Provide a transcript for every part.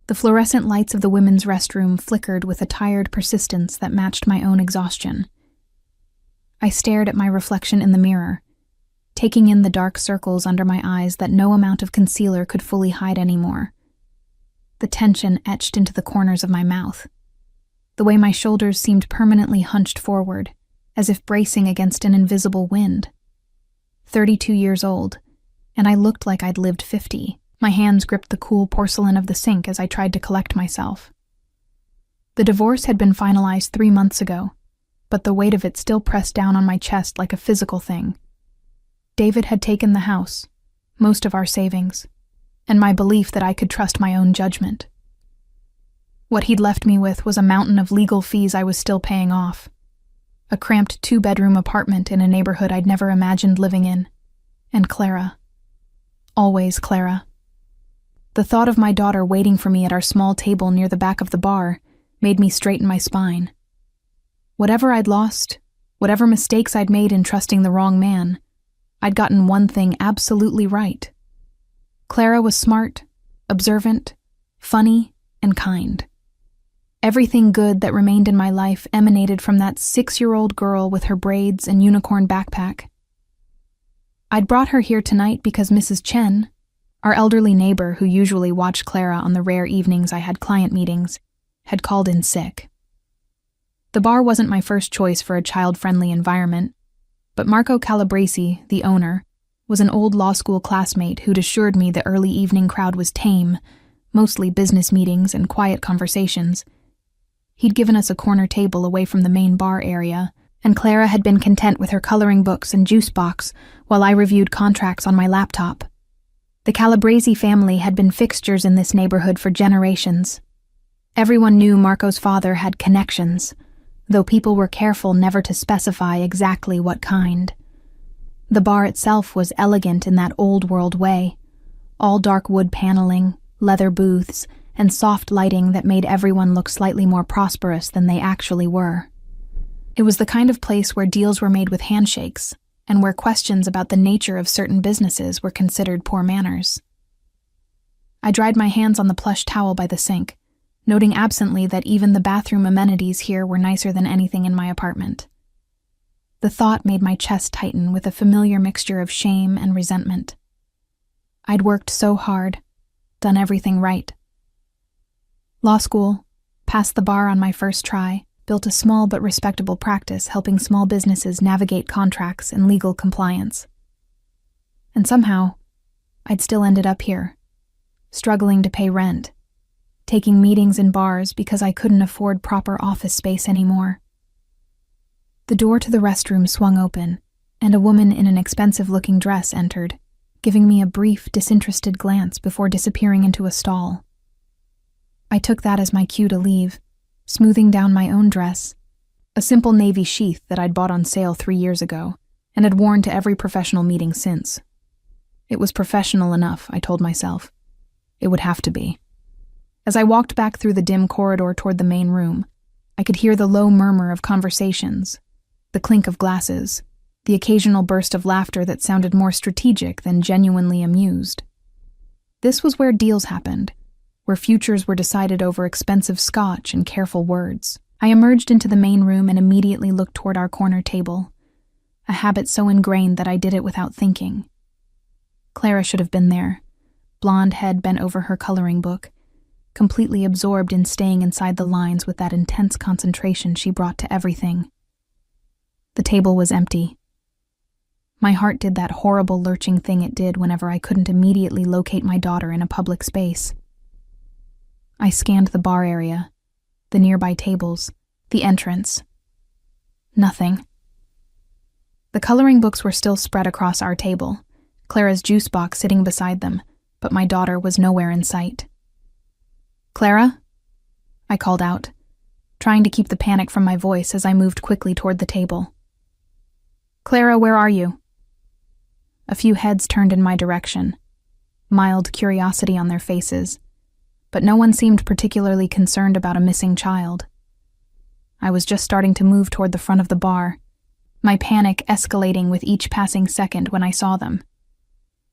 The fluorescent lights of the women's restroom flickered with a tired persistence that matched my own exhaustion. I stared at my reflection in the mirror, taking in the dark circles under my eyes that no amount of concealer could fully hide anymore. The tension etched into the corners of my mouth. The way my shoulders seemed permanently hunched forward, as if bracing against an invisible wind. 32 years old, and I looked like I'd lived 50. My hands gripped the cool porcelain of the sink as I tried to collect myself. The divorce had been finalized 3 months ago, but the weight of it still pressed down on my chest like a physical thing. David had taken the house, most of our savings, and my belief that I could trust my own judgment. What he'd left me with was a mountain of legal fees I was still paying off, a cramped 2-bedroom apartment in a neighborhood I'd never imagined living in, and Clara. Always Clara. The thought of my daughter waiting for me at our small table near the back of the bar made me straighten my spine. Whatever I'd lost, whatever mistakes I'd made in trusting the wrong man, I'd gotten one thing absolutely right. Clara was smart, observant, funny, and kind. Everything good that remained in my life emanated from that 6-year-old girl with her braids and unicorn backpack. I'd brought her here tonight because Mrs. Chen, our elderly neighbor who usually watched Clara on the rare evenings I had client meetings, had called in sick. The bar wasn't my first choice for a child-friendly environment, but Marco Calabresi, the owner, was an old law school classmate who'd assured me the early evening crowd was tame, mostly business meetings and quiet conversations. He'd given us a corner table away from the main bar area, and Clara had been content with her coloring books and juice box while I reviewed contracts on my laptop. The Calabresi family had been fixtures in this neighborhood for generations. Everyone knew Marco's father had connections, though people were careful never to specify exactly what kind. The bar itself was elegant in that old-world way, all dark wood paneling, leather booths, and soft lighting that made everyone look slightly more prosperous than they actually were. It was the kind of place where deals were made with handshakes, and where questions about the nature of certain businesses were considered poor manners. I dried my hands on the plush towel by the sink, noting absently that even the bathroom amenities here were nicer than anything in my apartment. The thought made my chest tighten with a familiar mixture of shame and resentment. I'd worked so hard, done everything right. Law school, passed the bar on my first try, built a small but respectable practice helping small businesses navigate contracts and legal compliance. And somehow, I'd still ended up here, struggling to pay rent, taking meetings in bars because I couldn't afford proper office space anymore. The door to the restroom swung open, and a woman in an expensive-looking dress entered, giving me a brief, disinterested glance before disappearing into a stall. I took that as my cue to leave, smoothing down my own dress, a simple navy sheath that I'd bought on sale 3 years ago, and had worn to every professional meeting since. It was professional enough, I told myself. It would have to be. As I walked back through the dim corridor toward the main room, I could hear the low murmur of conversations, the clink of glasses, the occasional burst of laughter that sounded more strategic than genuinely amused. This was where deals happened, where futures were decided over expensive scotch and careful words. I emerged into the main room and immediately looked toward our corner table, a habit so ingrained that I did it without thinking. Clara should have been there, blonde head bent over her coloring book, completely absorbed in staying inside the lines with that intense concentration she brought to everything. The table was empty. My heart did that horrible lurching thing it did whenever I couldn't immediately locate my daughter in a public space. I scanned the bar area, the nearby tables, the entrance. Nothing. The coloring books were still spread across our table, Clara's juice box sitting beside them, but my daughter was nowhere in sight. "Clara?" I called out, trying to keep the panic from my voice as I moved quickly toward the table. "Clara, where are you?" A few heads turned in my direction, mild curiosity on their faces, but no one seemed particularly concerned about a missing child. I was just starting to move toward the front of the bar, my panic escalating with each passing second when I saw them.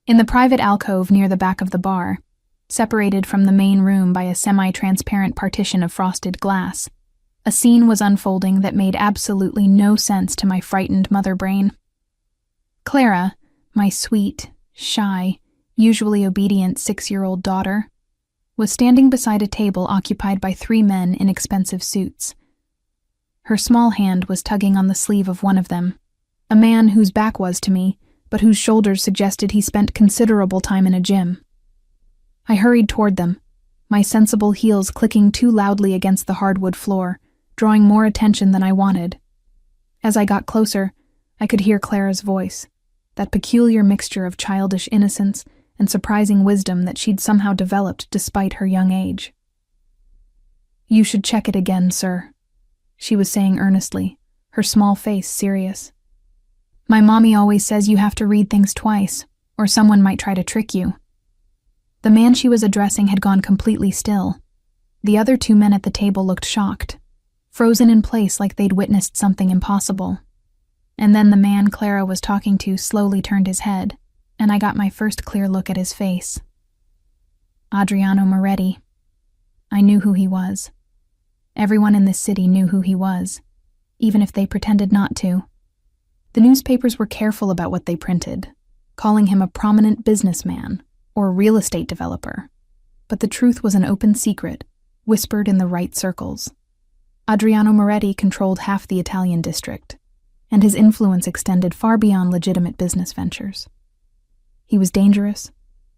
In the private alcove near the back of the bar, separated from the main room by a semi-transparent partition of frosted glass. A scene was unfolding that made absolutely no sense to my frightened mother brain. Clara, my sweet, shy, usually obedient 6-year-old daughter, was standing beside a table occupied by 3 men in expensive suits. Her small hand was tugging on the sleeve of one of them, a man whose back was to me, but whose shoulders suggested he spent considerable time in a gym. I hurried toward them, my sensible heels clicking too loudly against the hardwood floor, drawing more attention than I wanted. As I got closer, I could hear Clara's voice, that peculiar mixture of childish innocence and surprising wisdom that she'd somehow developed despite her young age. "You should check it again, sir," she was saying earnestly, her small face serious. "My mommy always says you have to read things twice, or someone might try to trick you." The man she was addressing had gone completely still. The other 2 men at the table looked shocked, frozen in place like they'd witnessed something impossible. And then the man Clara was talking to slowly turned his head, and I got my first clear look at his face. Adriano Moretti. I knew who he was. Everyone in this city knew who he was, even if they pretended not to. The newspapers were careful about what they printed, calling him a prominent businessman or real estate developer. But the truth was an open secret, whispered in the right circles. Adriano Moretti controlled half the Italian district, and his influence extended far beyond legitimate business ventures. He was dangerous,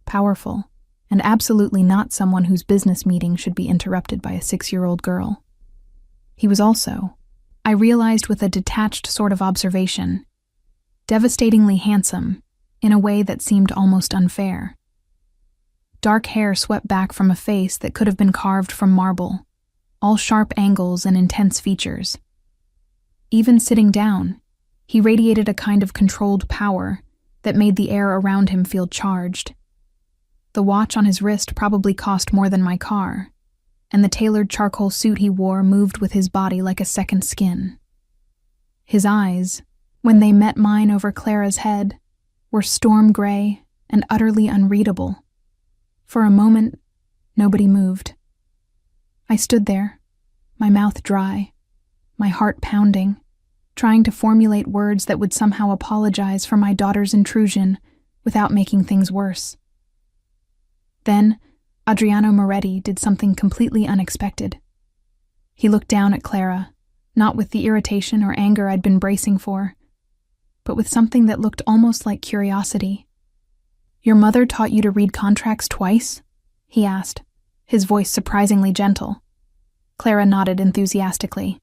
powerful, and absolutely not someone whose business meeting should be interrupted by a 6-year-old girl. He was also, I realized with a detached sort of observation, devastatingly handsome in a way that seemed almost unfair. Dark hair swept back from a face that could have been carved from marble, all sharp angles and intense features. Even sitting down, he radiated a kind of controlled power that made the air around him feel charged. The watch on his wrist probably cost more than my car, and the tailored charcoal suit he wore moved with his body like a second skin. His eyes, when they met mine over Clara's head, were storm gray and utterly unreadable. For a moment, nobody moved. I stood there, my mouth dry, my heart pounding, trying to formulate words that would somehow apologize for my daughter's intrusion without making things worse. Then, Adriano Moretti did something completely unexpected. He looked down at Clara, not with the irritation or anger I'd been bracing for, but with something that looked almost like curiosity. "Your mother taught you to read contracts twice?" he asked, his voice surprisingly gentle. Clara nodded enthusiastically.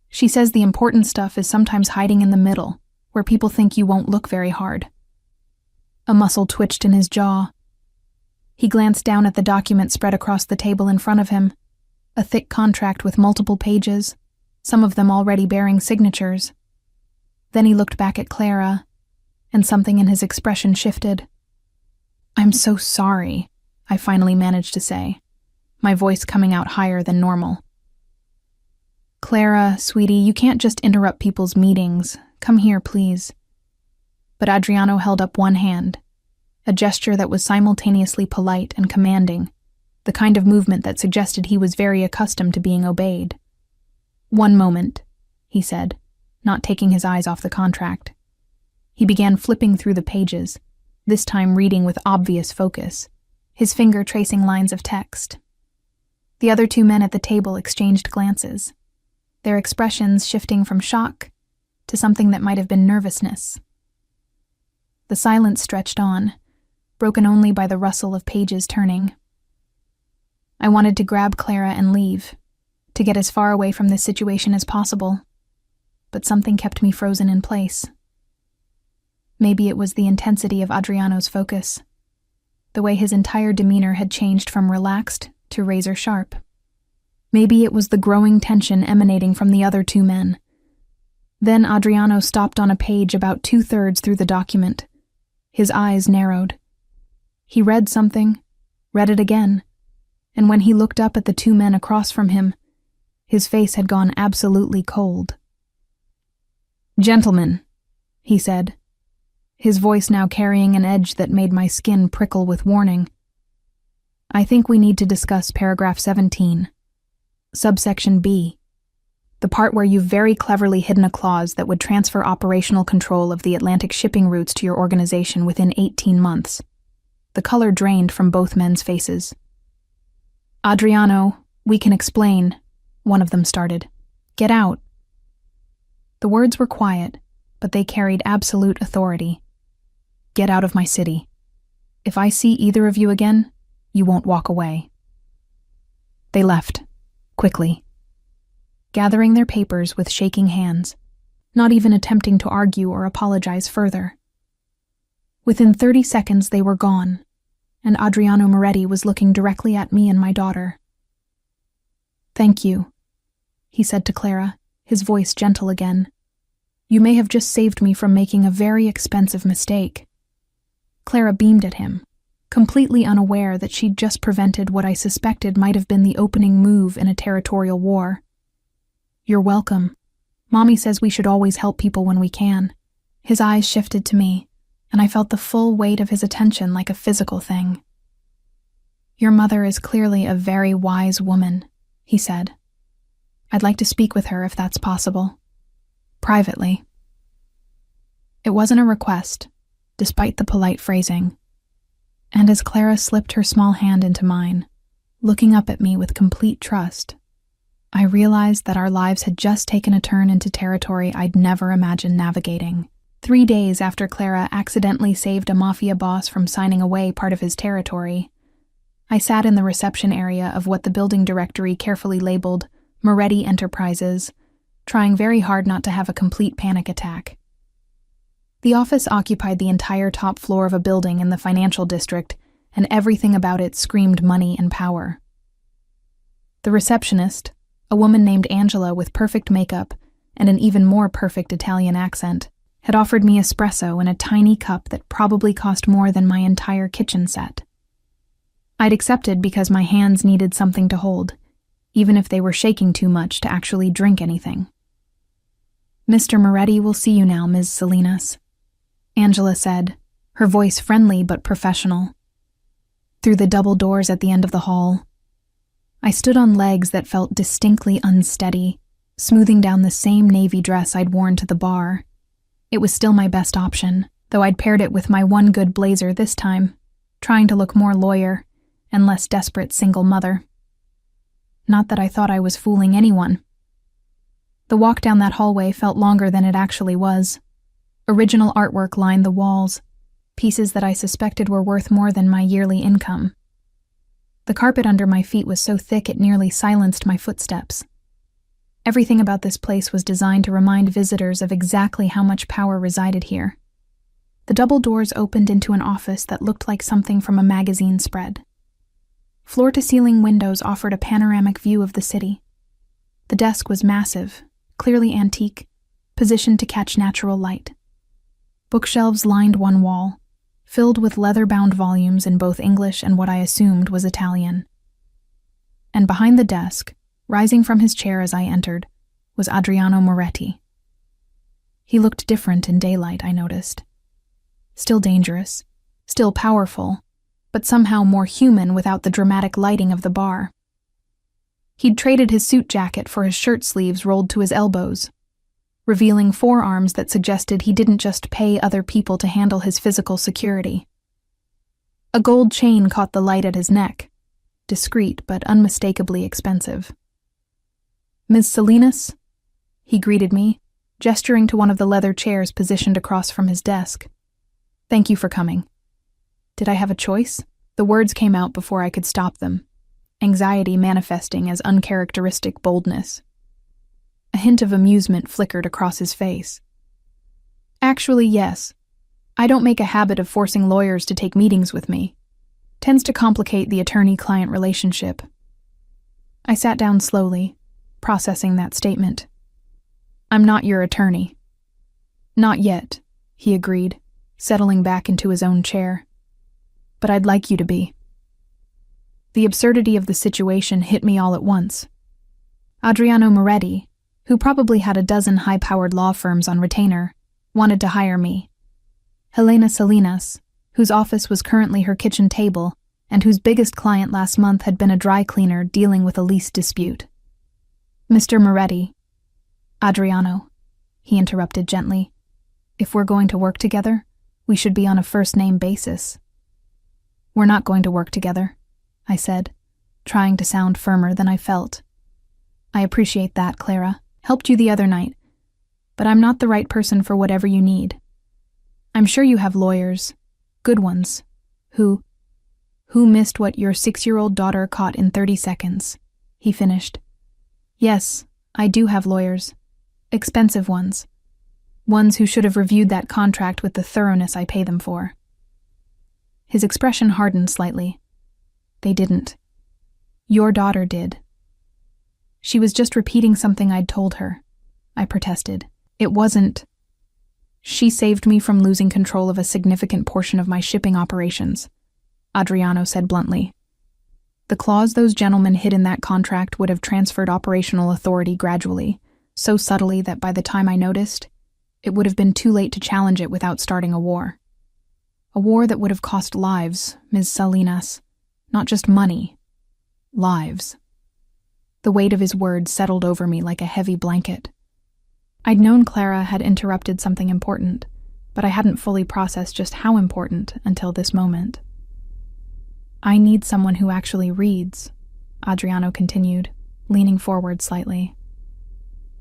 "She says the important stuff is sometimes hiding in the middle, where people think you won't look very hard." A muscle twitched in his jaw. He glanced down at the document spread across the table in front of him, a thick contract with multiple pages, some of them already bearing signatures. Then he looked back at Clara, and something in his expression shifted. "I'm so sorry," I finally managed to say, my voice coming out higher than normal. "Clara, sweetie, you can't just interrupt people's meetings. Come here, please." But Adriano held up one hand, a gesture that was simultaneously polite and commanding, the kind of movement that suggested he was very accustomed to being obeyed. "One moment," he said, not taking his eyes off the contract. He began flipping through the pages, this time reading with obvious focus, his finger tracing lines of text. The other 2 men at the table exchanged glances, their expressions shifting from shock to something that might have been nervousness. The silence stretched on, broken only by the rustle of pages turning. I wanted to grab Clara and leave, to get as far away from this situation as possible, but something kept me frozen in place. Maybe it was the intensity of Adriano's focus, the way his entire demeanor had changed from relaxed to razor-sharp. Maybe it was the growing tension emanating from the other 2 men. Then Adriano stopped on a page about 2/3 through the document. His eyes narrowed. He read something, read it again, and when he looked up at the 2 men across from him, his face had gone absolutely cold. "Gentlemen," he said, his voice now carrying an edge that made my skin prickle with warning, I think we need to discuss paragraph 17, subsection B, the part where you've very cleverly hidden a clause that would transfer operational control of the Atlantic shipping routes to your organization within 18 months. The color drained from both men's faces. Adriano, we can explain, one of them started. Get out. The words were quiet, but they carried absolute authority. Get out of my city. If I see either of you again, you won't walk away. They left, quickly, gathering their papers with shaking hands, not even attempting to argue or apologize further. Within 30 seconds they were gone, and Adriano Moretti was looking directly at me and my daughter. Thank you, he said to Clara, his voice gentle again. You may have just saved me from making a very expensive mistake. Clara beamed at him, completely unaware that she'd just prevented what I suspected might have been the opening move in a territorial war. You're welcome. Mommy says we should always help people when we can. His eyes shifted to me, and I felt the full weight of his attention like a physical thing. Your mother is clearly a very wise woman, he said. I'd like to speak with her if that's possible. Privately. It wasn't a request, despite the polite phrasing. And as Clara slipped her small hand into mine, looking up at me with complete trust, I realized that our lives had just taken a turn into territory I'd never imagined navigating. 3 days after Clara accidentally saved a MAFIA boss from signing away part of his territory, I sat in the reception area of what the building directory carefully labeled Moretti Enterprises, trying very hard not to have a complete panic attack. The office occupied the entire top floor of a building in the financial district, and everything about it screamed money and power. The receptionist, a woman named Angela with perfect makeup and an even more perfect Italian accent, had offered me espresso in a tiny cup that probably cost more than my entire kitchen set. I'd accepted because my hands needed something to hold, even if they were shaking too much to actually drink anything. Mr. Moretti will see you now, Ms. Salinas, Angela said, her voice friendly but professional. Through the double doors at the end of the hall, I stood on legs that felt distinctly unsteady, smoothing down the same navy dress I'd worn to the bar. It was still my best option, though I'd paired it with my one good blazer this time, trying to look more lawyer and less desperate single mother. Not that I thought I was fooling anyone. The walk down that hallway felt longer than it actually was. Original artwork lined the walls, pieces that I suspected were worth more than my yearly income. The carpet under my feet was so thick it nearly silenced my footsteps. Everything about this place was designed to remind visitors of exactly how much power resided here. The double doors opened into an office that looked like something from a magazine spread. Floor-to-ceiling windows offered a panoramic view of the city. The desk was massive, clearly antique, positioned to catch natural light. Bookshelves lined one wall, filled with leather-bound volumes in both English and what I assumed was Italian. And behind the desk, rising from his chair as I entered, was Adriano Moretti. He looked different in daylight, I noticed. Still dangerous, still powerful, but somehow more human without the dramatic lighting of the bar. He'd traded his suit jacket for his shirt sleeves rolled to his elbows, revealing forearms that suggested he didn't just pay other people to handle his physical security. A gold chain caught the light at his neck, discreet but unmistakably expensive. Ms. Salinas? He greeted me, gesturing to one of the leather chairs positioned across from his desk. Thank you for coming. Did I have a choice? The words came out before I could stop them, anxiety manifesting as uncharacteristic boldness. A hint of amusement flickered across his face. Actually, yes. I don't make a habit of forcing lawyers to take meetings with me. Tends to complicate the attorney-client relationship. I sat down slowly, processing that statement. I'm not your attorney. Not yet, he agreed, settling back into his own chair. But I'd like you to be. The absurdity of the situation hit me all at once. Adriano Moretti, who probably had a dozen high-powered law firms on retainer, wanted to hire me. Helena Salinas, whose office was currently her kitchen table, and whose biggest client last month had been a dry cleaner dealing with a lease dispute. Mr. Moretti. Adriano, he interrupted gently. If we're going to work together, we should be on a first-name basis. We're not going to work together, I said, trying to sound firmer than I felt. I appreciate that, Clara. Helped you the other night. But I'm not the right person for whatever you need. I'm sure you have lawyers, good ones, who missed what your 6-year-old daughter caught in 30 seconds, he finished. Yes, I do have lawyers. Expensive ones. Ones who should have reviewed that contract with the thoroughness I pay them for. His expression hardened slightly. They didn't. Your daughter did. She was just repeating something I'd told her, I protested. It wasn't. She saved me from losing control of a significant portion of my shipping operations, Adriano said bluntly. The clause those gentlemen hid in that contract would have transferred operational authority gradually, so subtly that by the time I noticed, it would have been too late to challenge it without starting a war. A war that would have cost lives, Ms. Salinas. Not just money. Lives. The weight of his words settled over me like a heavy blanket. I'd known Clara had interrupted something important, but I hadn't fully processed just how important until this moment. I need someone who actually reads, Adriano continued, leaning forward slightly.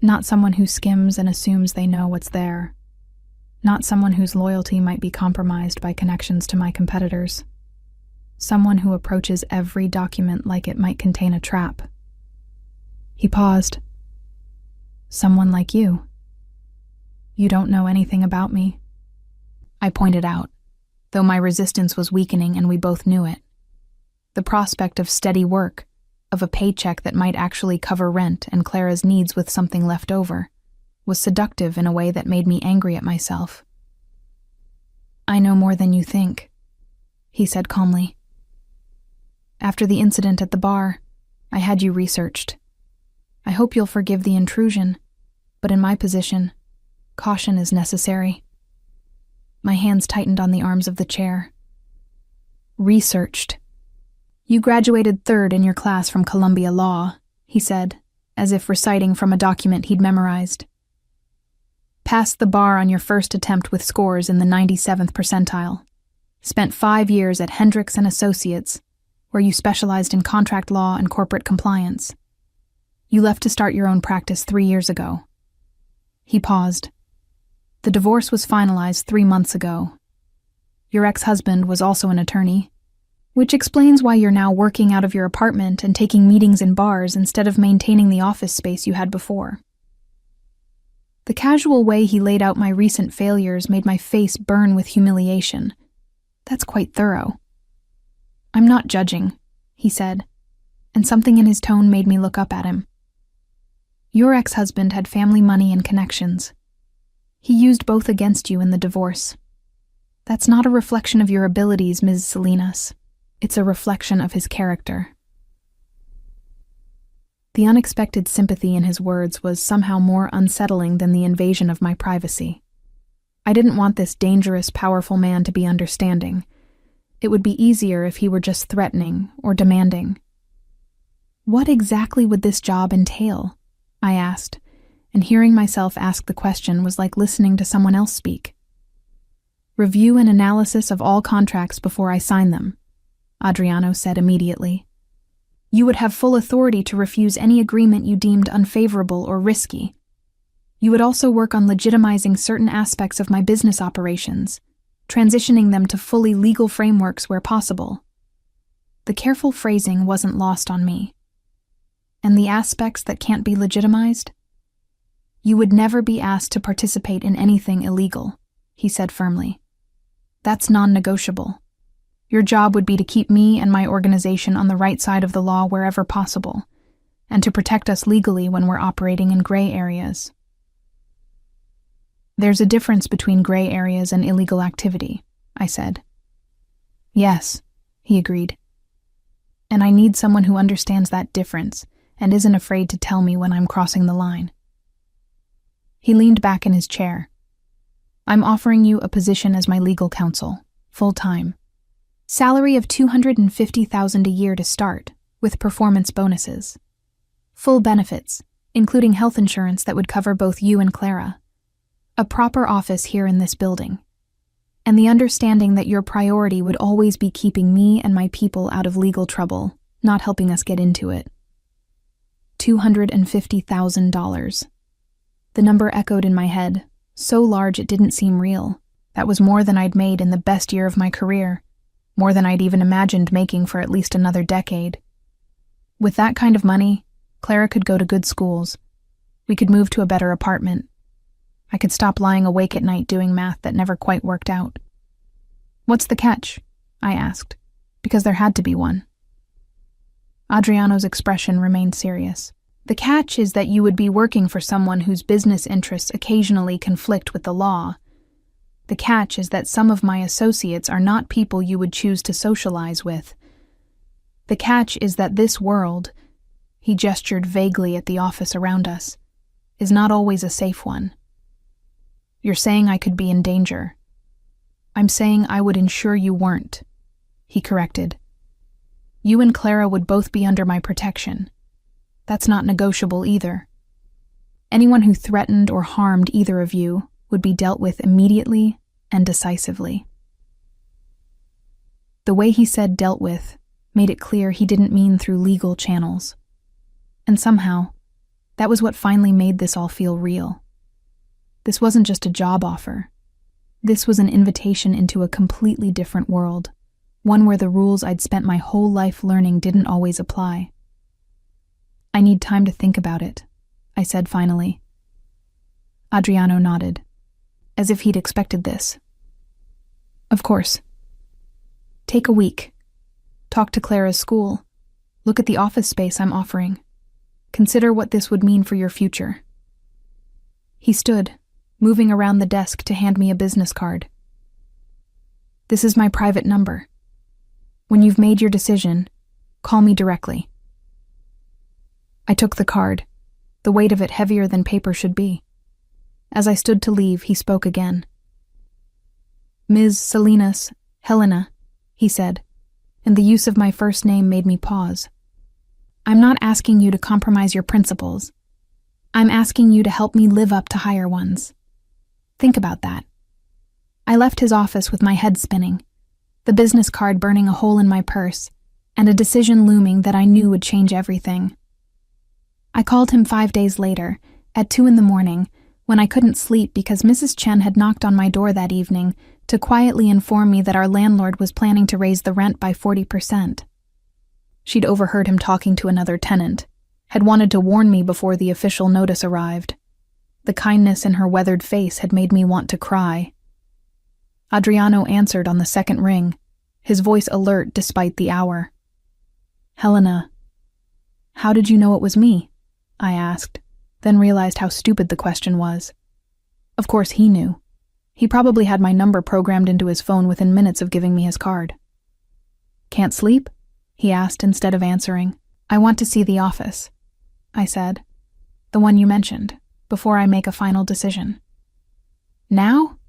Not someone who skims and assumes they know what's there. Not someone whose loyalty might be compromised by connections to my competitors. Someone who approaches every document like it might contain a trap. He paused. Someone like you. You don't know anything about me, I pointed out, though my resistance was weakening and we both knew it. The prospect of steady work, of a paycheck that might actually cover rent and Clara's needs with something left over, was seductive in a way that made me angry at myself. I know more than you think, he said calmly. After the incident at the bar, I had you researched. I hope you'll forgive the intrusion, but in my position, caution is necessary. My hands tightened on the arms of the chair. Researched. You graduated 3rd in your class from Columbia Law, he said, as if reciting from a document he'd memorized. Passed the bar on your first attempt with scores in the 97th percentile. Spent 5 years at Hendricks & Associates, where you specialized in contract law and corporate compliance. You left to start your own practice 3 years ago. He paused. The divorce was finalized 3 months ago. Your ex-husband was also an attorney, which explains why you're now working out of your apartment and taking meetings in bars instead of maintaining the office space you had before. The casual way he laid out my recent failures made my face burn with humiliation. That's quite thorough. I'm not judging, he said, and something in his tone made me look up at him. Your ex-husband had family money and connections. He used both against you in the divorce. That's not a reflection of your abilities, Ms. Salinas. It's a reflection of his character. The unexpected sympathy in his words was somehow more unsettling than the invasion of my privacy. I didn't want this dangerous, powerful man to be understanding. It would be easier if he were just threatening or demanding. What exactly would this job entail? I asked, and hearing myself ask the question was like listening to someone else speak. Review and analysis of all contracts before I sign them, Adriano said immediately. You would have full authority to refuse any agreement you deemed unfavorable or risky. You would also work on legitimizing certain aspects of my business operations, transitioning them to fully legal frameworks where possible. The careful phrasing wasn't lost on me. And the aspects that can't be legitimized? You would never be asked to participate in anything illegal, he said firmly. That's non-negotiable. Your job would be to keep me and my organization on the right side of the law wherever possible, and to protect us legally when we're operating in gray areas. There's a difference between gray areas and illegal activity, I said. Yes, he agreed. And I need someone who understands that difference and isn't afraid to tell me when I'm crossing the line. He leaned back in his chair. I'm offering you a position as my legal counsel, full-time. Salary of $250,000 a year to start, with performance bonuses. Full benefits, including health insurance that would cover both you and Clara. A proper office here in this building. And the understanding that your priority would always be keeping me and my people out of legal trouble, not helping us get into it. $250,000. The number echoed in my head, so large it didn't seem real. That was more than I'd made in the best year of my career, more than I'd even imagined making for at least another decade. With that kind of money, Clara could go to good schools. We could move to a better apartment. I could stop lying awake at night doing math that never quite worked out. "What's the catch?" I asked, because there had to be one. Adriano's expression remained serious. "The catch is that you would be working for someone whose business interests occasionally conflict with the law. The catch is that some of my associates are not people you would choose to socialize with. The catch is that this world," he gestured vaguely at the office around us, "is not always a safe one. You're saying I could be in danger. I'm saying I would ensure you weren't," he corrected. "You and Clara would both be under my protection. That's not negotiable either. Anyone who threatened or harmed either of you would be dealt with immediately and decisively." The way he said "dealt with" made it clear he didn't mean through legal channels. And somehow, that was what finally made this all feel real. This wasn't just a job offer. This was an invitation into a completely different world, one where the rules I'd spent my whole life learning didn't always apply. "I need time to think about it," I said finally. Adriano nodded, as if he'd expected this. "Of course. Take a week. Talk to Clara's school. Look at the office space I'm offering. Consider what this would mean for your future." He stood, moving around the desk to hand me a business card. "This is my private number. When you've made your decision, call me directly." I took the card, the weight of it heavier than paper should be. As I stood to leave, he spoke again. "Ms. Salinas, Helena," he said, and the use of my first name made me pause. "I'm not asking you to compromise your principles. I'm asking you to help me live up to higher ones. Think about that." I left his office with my head spinning, the business card burning a hole in my purse, and a decision looming that I knew would change everything. I called him 5 days later, at 2 a.m, when I couldn't sleep because Mrs. Chen had knocked on my door that evening to quietly inform me that our landlord was planning to raise the rent by 40%. She'd overheard him talking to another tenant, had wanted to warn me before the official notice arrived. The kindness in her weathered face had made me want to cry. Adriano answered on the second ring, his voice alert despite the hour. "Helena, how did you know it was me?" I asked, then realized how stupid the question was. Of course he knew. He probably had my number programmed into his phone within minutes of giving me his card. "Can't sleep?" he asked instead of answering. "I want to see the office," I said. "The one you mentioned, before I make a final decision." "Now?"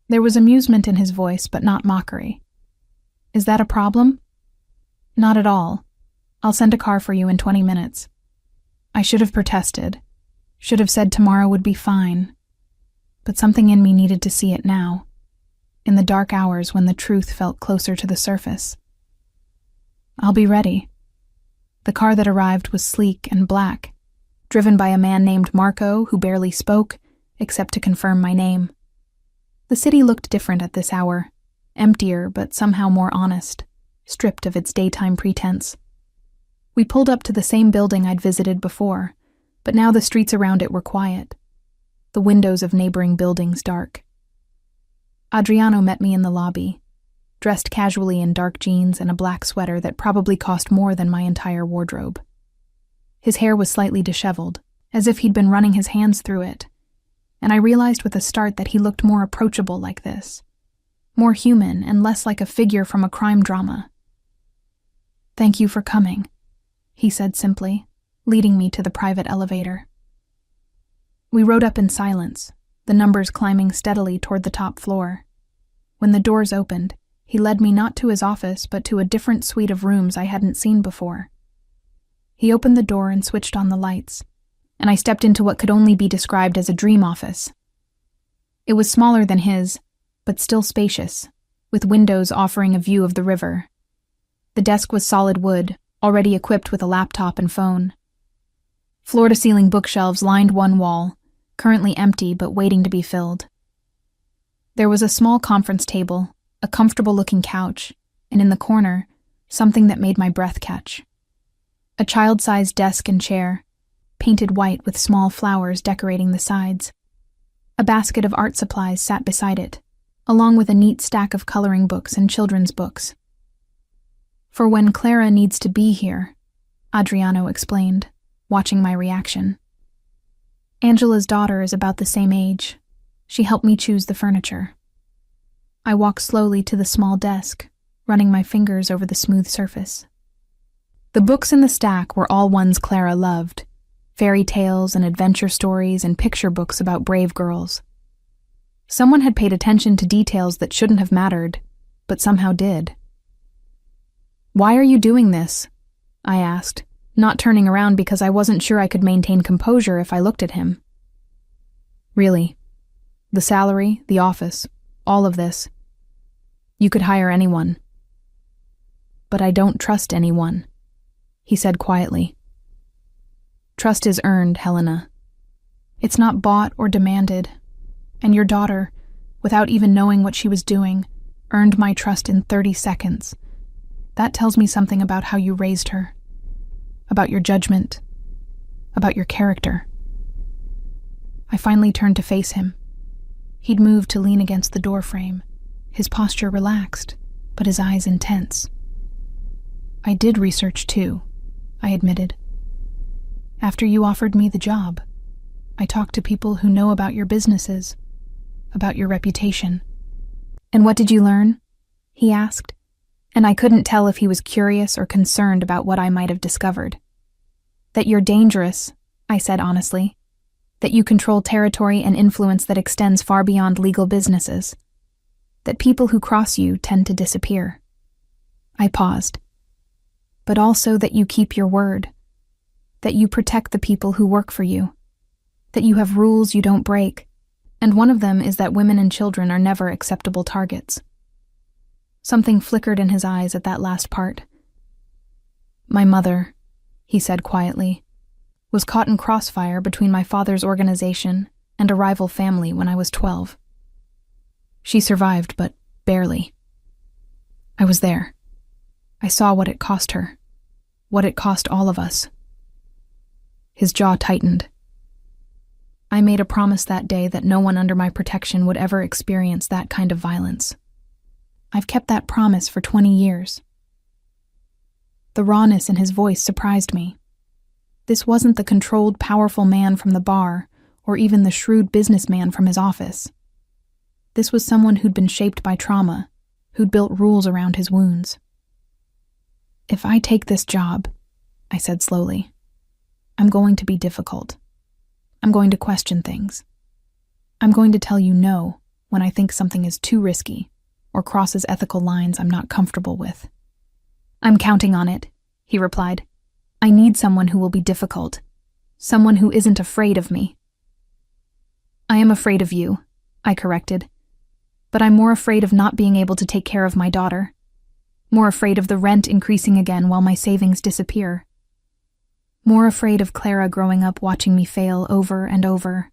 There was amusement in his voice, but not mockery. "Is that a problem?" "Not at all. I'll send a car for you in 20 minutes. I should have protested. Should have said tomorrow would be fine. But something in me needed to see it now, in the dark hours when the truth felt closer to the surface. "I'll be ready." The car that arrived was sleek and black, driven by a man named Marco who barely spoke, except to confirm my name. The city looked different at this hour, emptier but somehow more honest, stripped of its daytime pretense. We pulled up to the same building I'd visited before, but now the streets around it were quiet, the windows of neighboring buildings dark. Adriano met me in the lobby, dressed casually in dark jeans and a black sweater that probably cost more than my entire wardrobe. His hair was slightly disheveled, as if he'd been running his hands through it, and I realized with a start that he looked more approachable like this, more human and less like a figure from a crime drama. "Thank you for coming," he said simply, leading me to the private elevator. We rode up in silence, the numbers climbing steadily toward the top floor. When the doors opened, He led me not to his office, but to a different suite of rooms I hadn't seen before. He opened the door and switched on the lights, and I stepped into what could only be described as a dream office. It was smaller than his, but still spacious, with windows offering a view of the river. The desk was solid wood, already equipped with a laptop and phone. Floor-to-ceiling bookshelves lined one wall, currently empty but waiting to be filled. There was a small conference table, a comfortable-looking couch, and in the corner, something that made my breath catch. A child-sized desk and chair, painted white with small flowers decorating the sides. A basket of art supplies sat beside it, along with a neat stack of coloring books and children's books. "For when Clara needs to be here," Adriano explained, watching my reaction. "Angela's daughter is about the same age. She helped me choose the furniture." I walked slowly to the small desk, running my fingers over the smooth surface. The books in the stack were all ones Clara loved, fairy tales and adventure stories and picture books about brave girls. Someone had paid attention to details that shouldn't have mattered, but somehow did. "Why are you doing this?" I asked, not turning around because I wasn't sure I could maintain composure if I looked at him. "Really. The salary, the office, all of this. You could hire anyone." "But I don't trust anyone," he said quietly. "Trust is earned, Helena. It's not bought or demanded. And your daughter, without even knowing what she was doing, earned my trust in 30 seconds. That tells me something about how you raised her, about your judgment, about your character." I finally turned to face him. He'd moved to lean against the doorframe, his posture relaxed, but his eyes intense. "I did research too," I admitted. "After you offered me the job, I talked to people who know about your businesses, about your reputation." "And what did you learn?" he asked, and I couldn't tell if he was curious or concerned about what I might have discovered. "That you're dangerous," I said honestly. "That you control territory and influence that extends far beyond legal businesses. That people who cross you tend to disappear." I paused. "But also that you keep your word. That you protect the people who work for you. That you have rules you don't break. And one of them is that women and children are never acceptable targets." Something flickered in his eyes at that last part. "My mother," he said quietly, "was caught in crossfire between my father's organization and a rival family when I was 12. She survived, but barely. I was there. I saw what it cost her, what it cost all of us." His jaw tightened. "I made a promise that day that no one under my protection would ever experience that kind of violence. I've kept that promise for 20 years. The rawness in his voice surprised me. This wasn't the controlled, powerful man from the bar, or even the shrewd businessman from his office. This was someone who'd been shaped by trauma, who'd built rules around his wounds. "If I take this job," I said slowly, "I'm going to be difficult. I'm going to question things. I'm going to tell you no when I think something is too risky or crosses ethical lines I'm not comfortable with." "I'm counting on it," he replied. "I need someone who will be difficult, someone who isn't afraid of me." "I am afraid of you," I corrected, "but I'm more afraid of not being able to take care of my daughter, more afraid of the rent increasing again while my savings disappear, more afraid of Clara growing up watching me fail over and over."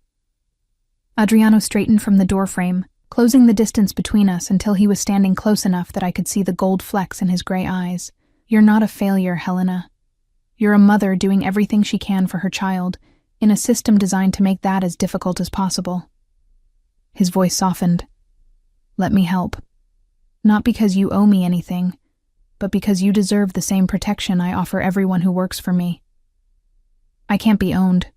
Adriano straightened from the doorframe, closing the distance between us until he was standing close enough that I could see the gold flecks in his gray eyes. "You're not a failure, Helena. You're a mother doing everything she can for her child, in a system designed to make that as difficult as possible." His voice softened. "Let me help. Not because you owe me anything, but because you deserve the same protection I offer everyone who works for me." "I can't be owned,"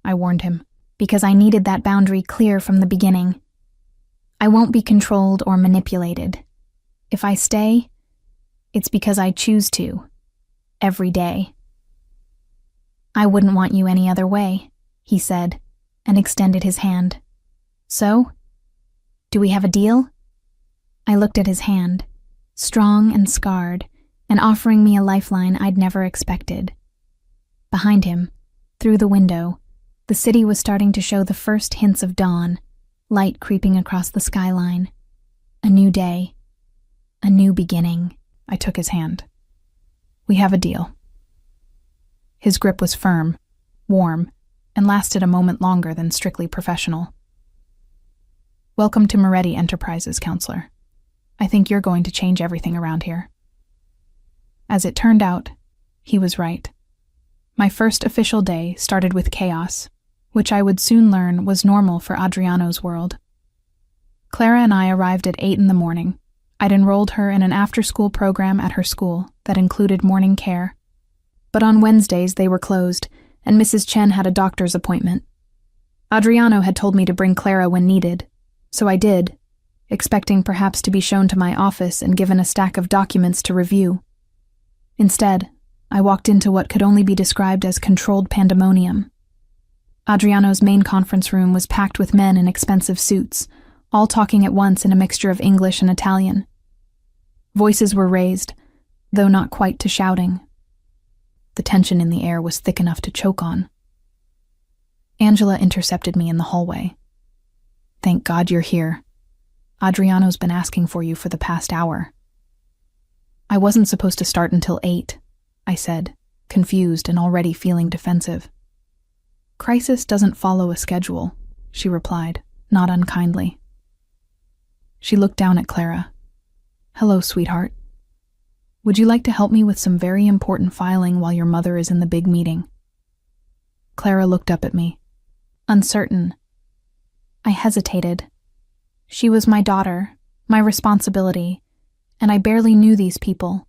I warned him, "because I needed that boundary clear from the beginning. I won't be controlled or manipulated. If I stay, it's because I choose to, every day." "I wouldn't want you any other way," he said, and extended his hand. "So, do we have a deal?" I looked at his hand. strong and scarred, and offering me a lifeline I'd never expected. Behind him, through the window, the city was starting to show the first hints of dawn, light creeping across the skyline. A new day. A new beginning. I took his hand. We have a deal. His grip was firm, warm, and lasted a moment longer than strictly professional. Welcome to Moretti Enterprises, counselor. I think you're going to change everything around here. As it turned out, he was right. My first official day started with chaos, which I would soon learn was normal for Adriano's world. Clara and I arrived at 8 in the morning. I'd enrolled her in an after-school program at her school that included morning care. But on Wednesdays they were closed, and Mrs. Chen had a doctor's appointment. Adriano had told me to bring Clara when needed, so I did, expecting perhaps to be shown to my office and given a stack of documents to review. Instead, I walked into what could only be described as controlled pandemonium. Adriano's main conference room was packed with men in expensive suits, all talking at once in a mixture of English and Italian. Voices were raised, though not quite to shouting. The tension in the air was thick enough to choke on. Angela intercepted me in the hallway. Thank God you're here. Adriano's been asking for you for the past hour. I wasn't supposed to start until 8, I said, confused and already feeling defensive. Crisis doesn't follow a schedule, she replied, not unkindly. She looked down at Clara. Hello, sweetheart. Would you like to help me with some very important filing while your mother is in the big meeting? Clara looked up at me, uncertain. I hesitated. She was my daughter, my responsibility, and I barely knew these people.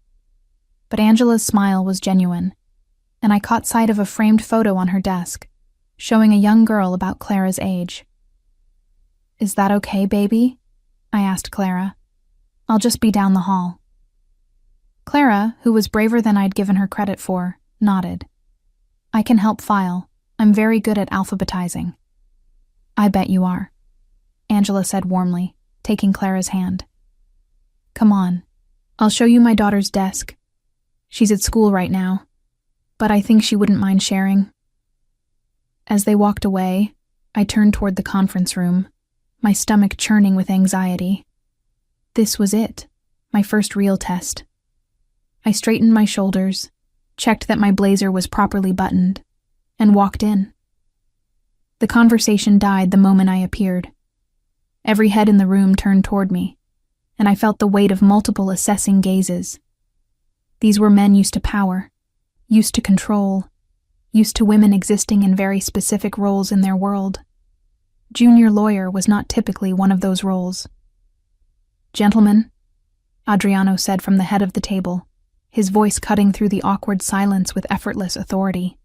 But Angela's smile was genuine, and I caught sight of a framed photo on her desk, showing a young girl about Clara's age. Is that okay, baby? I asked Clara. I'll just be down the hall. Clara, who was braver than I'd given her credit for, nodded. I can help file. I'm very good at alphabetizing. I bet you are, Angela said warmly, taking Clara's hand. Come on. I'll show you my daughter's desk. She's at school right now, but I think she wouldn't mind sharing. As they walked away, I turned toward the conference room, my stomach churning with anxiety. This was it, my first real test. I straightened my shoulders, checked that my blazer was properly buttoned, and walked in. The conversation died the moment I appeared. Every head in the room turned toward me, and I felt the weight of multiple assessing gazes. These were men used to power, used to control, used to women existing in very specific roles in their world. Junior lawyer was not typically one of those roles. Gentlemen, Adriano said from the head of the table, his voice cutting through the awkward silence with effortless authority.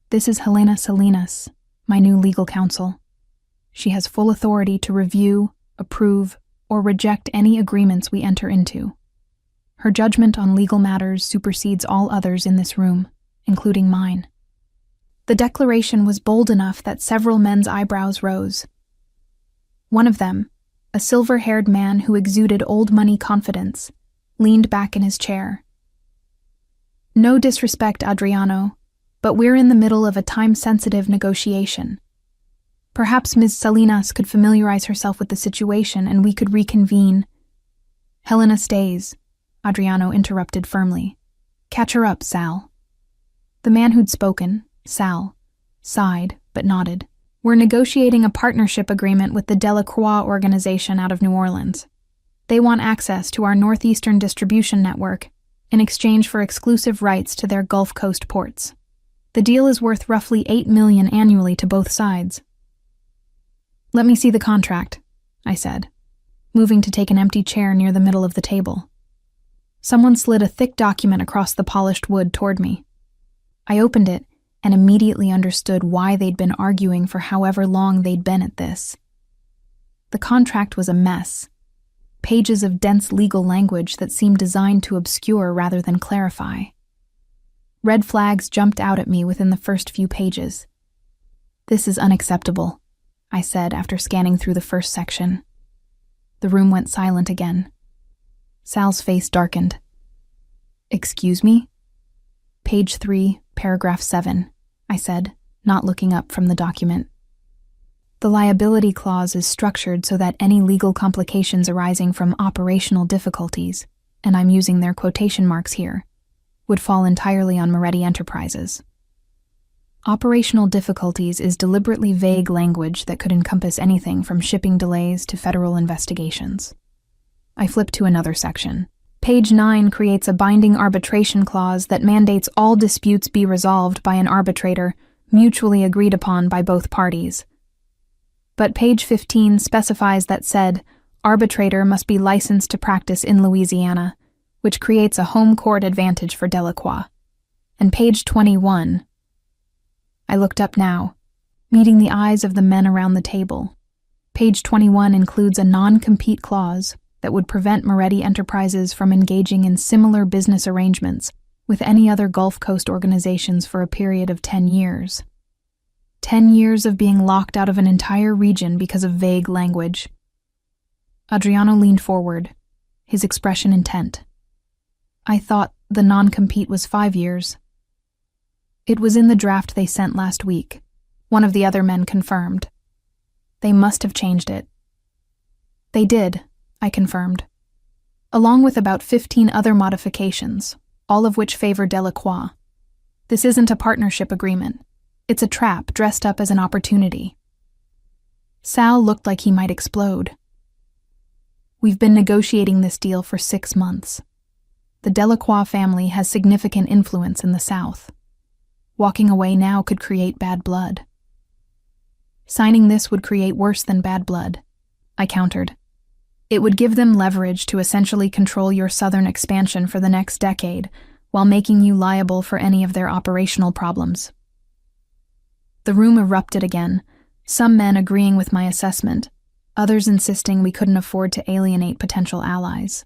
This is Helena Salinas, my new legal counsel. She has full authority to review, approve, or reject any agreements we enter into. Her judgment on legal matters supersedes all others in this room, including mine. The declaration was bold enough that several men's eyebrows rose. One of them, a silver-haired man who exuded old money confidence, leaned back in his chair. No disrespect, Adriano, but we're in the middle of a time-sensitive negotiation. Perhaps Ms. Salinas could familiarize herself with the situation and we could reconvene. Helena stays, Adriano interrupted firmly. Catch her up, Sal. The man who'd spoken, Sal, sighed but nodded. We're negotiating a partnership agreement with the Delacroix organization out of New Orleans. They want access to our northeastern distribution network in exchange for exclusive rights to their Gulf Coast ports. The deal is worth roughly $8 million annually to both sides. Let me see the contract, I said, moving to take an empty chair near the middle of the table. Someone slid a thick document across the polished wood toward me. I opened it and immediately understood why they'd been arguing for however long they'd been at this. The contract was a mess. Pages of dense legal language that seemed designed to obscure rather than clarify. Red flags jumped out at me within the first few pages. This is unacceptable, I said after scanning through the first section. The room went silent again. Sal's face darkened. "Excuse me?" "Page 3, paragraph 7, I said, not looking up from the document. "The liability clause is structured so that any legal complications arising from operational difficulties, and I'm using their quotation marks here, would fall entirely on Moretti Enterprises." Operational difficulties is deliberately vague language that could encompass anything from shipping delays to federal investigations. I flipped to another section. Page 9 creates a binding arbitration clause that mandates all disputes be resolved by an arbitrator mutually agreed upon by both parties. But page 15 specifies that said arbitrator must be licensed to practice in Louisiana, which creates a home court advantage for Delacroix. And page 21. I looked up now, meeting the eyes of the men around the table. Page 21 includes a non-compete clause that would prevent Moretti Enterprises from engaging in similar business arrangements with any other Gulf Coast organizations for a period of 10 years. 10 years of being locked out of an entire region because of vague language. Adriano leaned forward, his expression intent. "I thought the non-compete was 5 years. "It was in the draft they sent last week," one of the other men confirmed. "They must have changed it." "They did," I confirmed, "along with about 15 other modifications, all of which favor Delacroix. This isn't a partnership agreement. It's a trap dressed up as an opportunity." Sal looked like he might explode. "We've been negotiating this deal for 6 months. The Delacroix family has significant influence in the South. Walking away now could create bad blood." "Signing this would create worse than bad blood," I countered. "It would give them leverage to essentially control your southern expansion for the next decade, while making you liable for any of their operational problems." The room erupted again, some men agreeing with my assessment, others insisting we couldn't afford to alienate potential allies.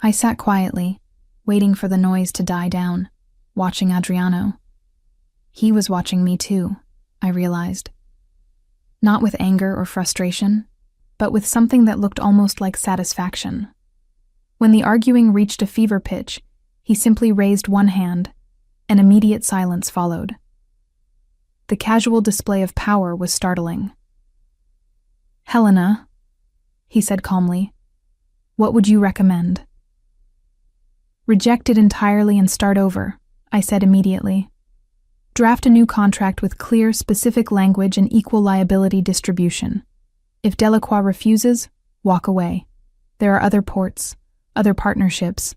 I sat quietly, waiting for the noise to die down, watching Adriano. He was watching me too, I realized. Not with anger or frustration, but with something that looked almost like satisfaction. When the arguing reached a fever pitch, he simply raised one hand, and immediate silence followed. The casual display of power was startling. "Helena," he said calmly, "what would you recommend?" "Reject it entirely and start over," I said immediately. "Draft a new contract with clear, specific language and equal liability distribution. If Delacroix refuses, walk away. There are other ports, other partnerships.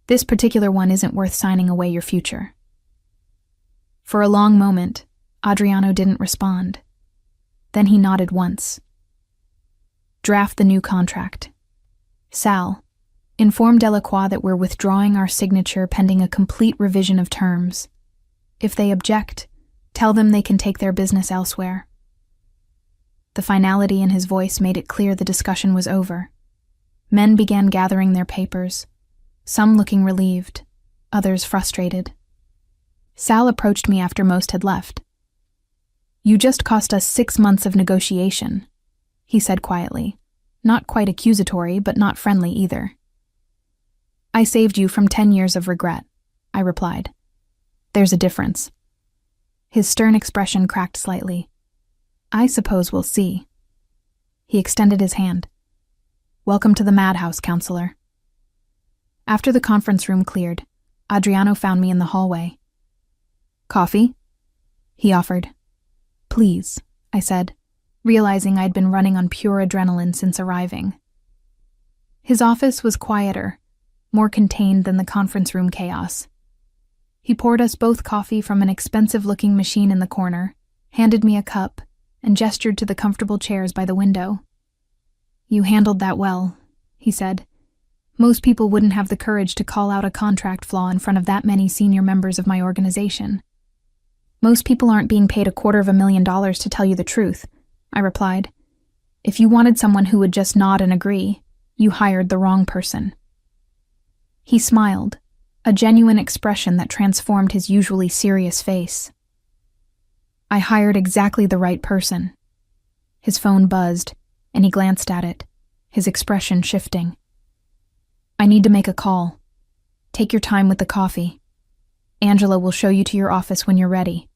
This particular one isn't worth signing away your future." For a long moment, Adriano didn't respond. Then he nodded once. "Draft the new contract. Sal, inform Delacroix that we're withdrawing our signature pending a complete revision of terms. If they object, tell them they can take their business elsewhere." The finality in his voice made it clear the discussion was over. Men began gathering their papers, some looking relieved, others frustrated. Sal approached me after most had left. "You just cost us 6 months of negotiation," he said quietly, not quite accusatory but not friendly either. "I saved you from 10 years of regret," I replied. "There's a difference." His stern expression cracked slightly. "I suppose we'll see." He extended his hand. "Welcome to the madhouse, counselor." After the conference room cleared, Adriano found me in the hallway. "Coffee?" he offered. "Please," I said, realizing I'd been running on pure adrenaline since arriving. His office was quieter, more contained than the conference room chaos. He poured us both coffee from an expensive-looking machine in the corner, handed me a cup, and gestured to the comfortable chairs by the window. "You handled that well," he said. "Most people wouldn't have the courage to call out a contract flaw in front of that many senior members of my organization." "Most people aren't being paid $250,000 to tell you the truth," I replied. "If you wanted someone who would just nod and agree, you hired the wrong person." He smiled, a genuine expression that transformed his usually serious face. "I hired exactly the right person." His phone buzzed, and he glanced at it, his expression shifting. I need to make a call. Take your time with the coffee. Angela will show you to your office when you're ready."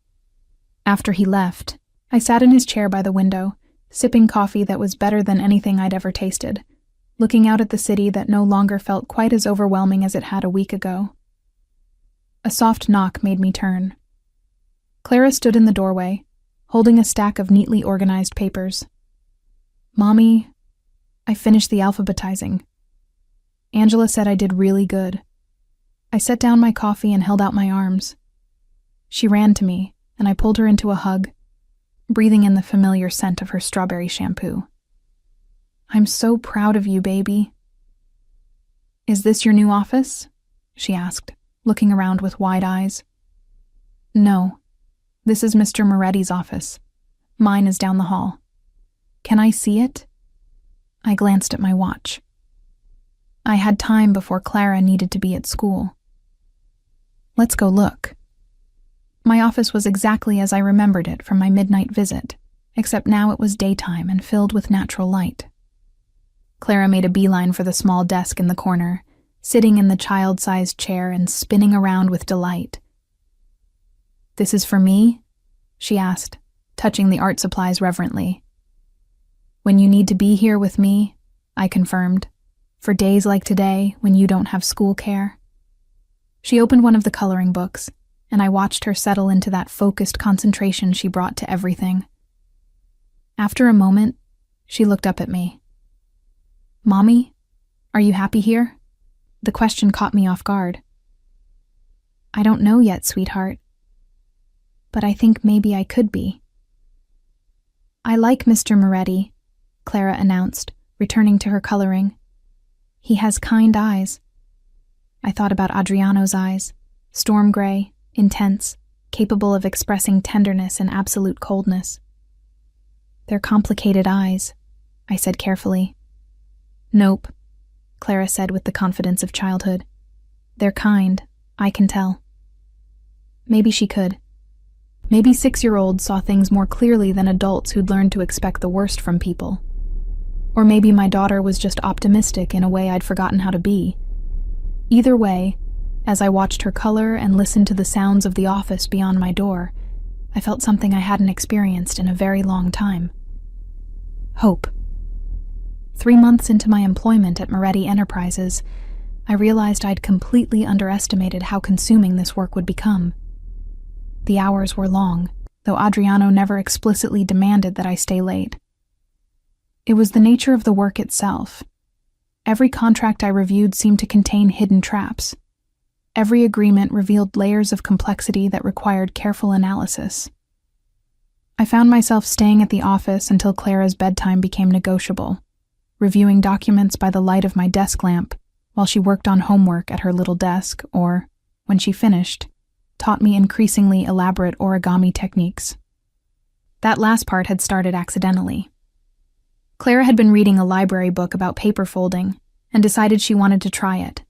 After he left, I sat in his chair by the window, sipping coffee that was better than anything I'd ever tasted, looking out at the city that no longer felt quite as overwhelming as it had a week ago. A soft knock made me turn. Clara stood in the doorway, holding a stack of neatly organized papers. "Mommy, I finished the alphabetizing. Angela said I did really good." I set down my coffee and held out my arms. She ran to me, and I pulled her into a hug, breathing in the familiar scent of her strawberry shampoo. "I'm so proud of you, baby." "Is this your new office?" she asked, looking around with wide eyes. "No, this is Mr. Moretti's office. Mine is down the hall. Can I see it?" I glanced at my watch. I had time before Clara needed to be at school. "Let's go look." My office was exactly as I remembered it from my midnight visit, except now it was daytime and filled with natural light. Clara made a beeline for the small desk in the corner, sitting in the child-sized chair and spinning around with delight. "This is for me?" she asked, touching the art supplies reverently. "When you need to be here with me," I confirmed, "for days like today when you don't have school care." She opened one of the coloring books, and I watched her settle into that focused concentration she brought to everything. After a moment, she looked up at me. "Mommy, are you happy here?" The question caught me off guard. "I don't know yet, sweetheart. But I think maybe I could be." "I like Mr. Moretti," Clara announced, returning to her coloring. "He has kind eyes." I thought about Adriano's eyes, storm gray, intense, capable of expressing tenderness and absolute coldness. "They're complicated eyes," I said carefully. "Nope," Clara said with the confidence of childhood. "They're kind, I can tell." Maybe she could. Maybe 6-year-olds saw things more clearly than adults who'd learned to expect the worst from people. Or maybe my daughter was just optimistic in a way I'd forgotten how to be. Either way, as I watched her color and listened to the sounds of the office beyond my door, I felt something I hadn't experienced in a very long time. Hope. 3 months into my employment at Moretti Enterprises, I realized I'd completely underestimated how consuming this work would become. The hours were long, though Adriano never explicitly demanded that I stay late. It was the nature of the work itself. Every contract I reviewed seemed to contain hidden traps. Every agreement revealed layers of complexity that required careful analysis. I found myself staying at the office until Clara's bedtime became negotiable, reviewing documents by the light of my desk lamp while she worked on homework at her little desk or, when she finished, taught me increasingly elaborate origami techniques. That last part had started accidentally. Clara had been reading a library book about paper folding and decided she wanted to try it.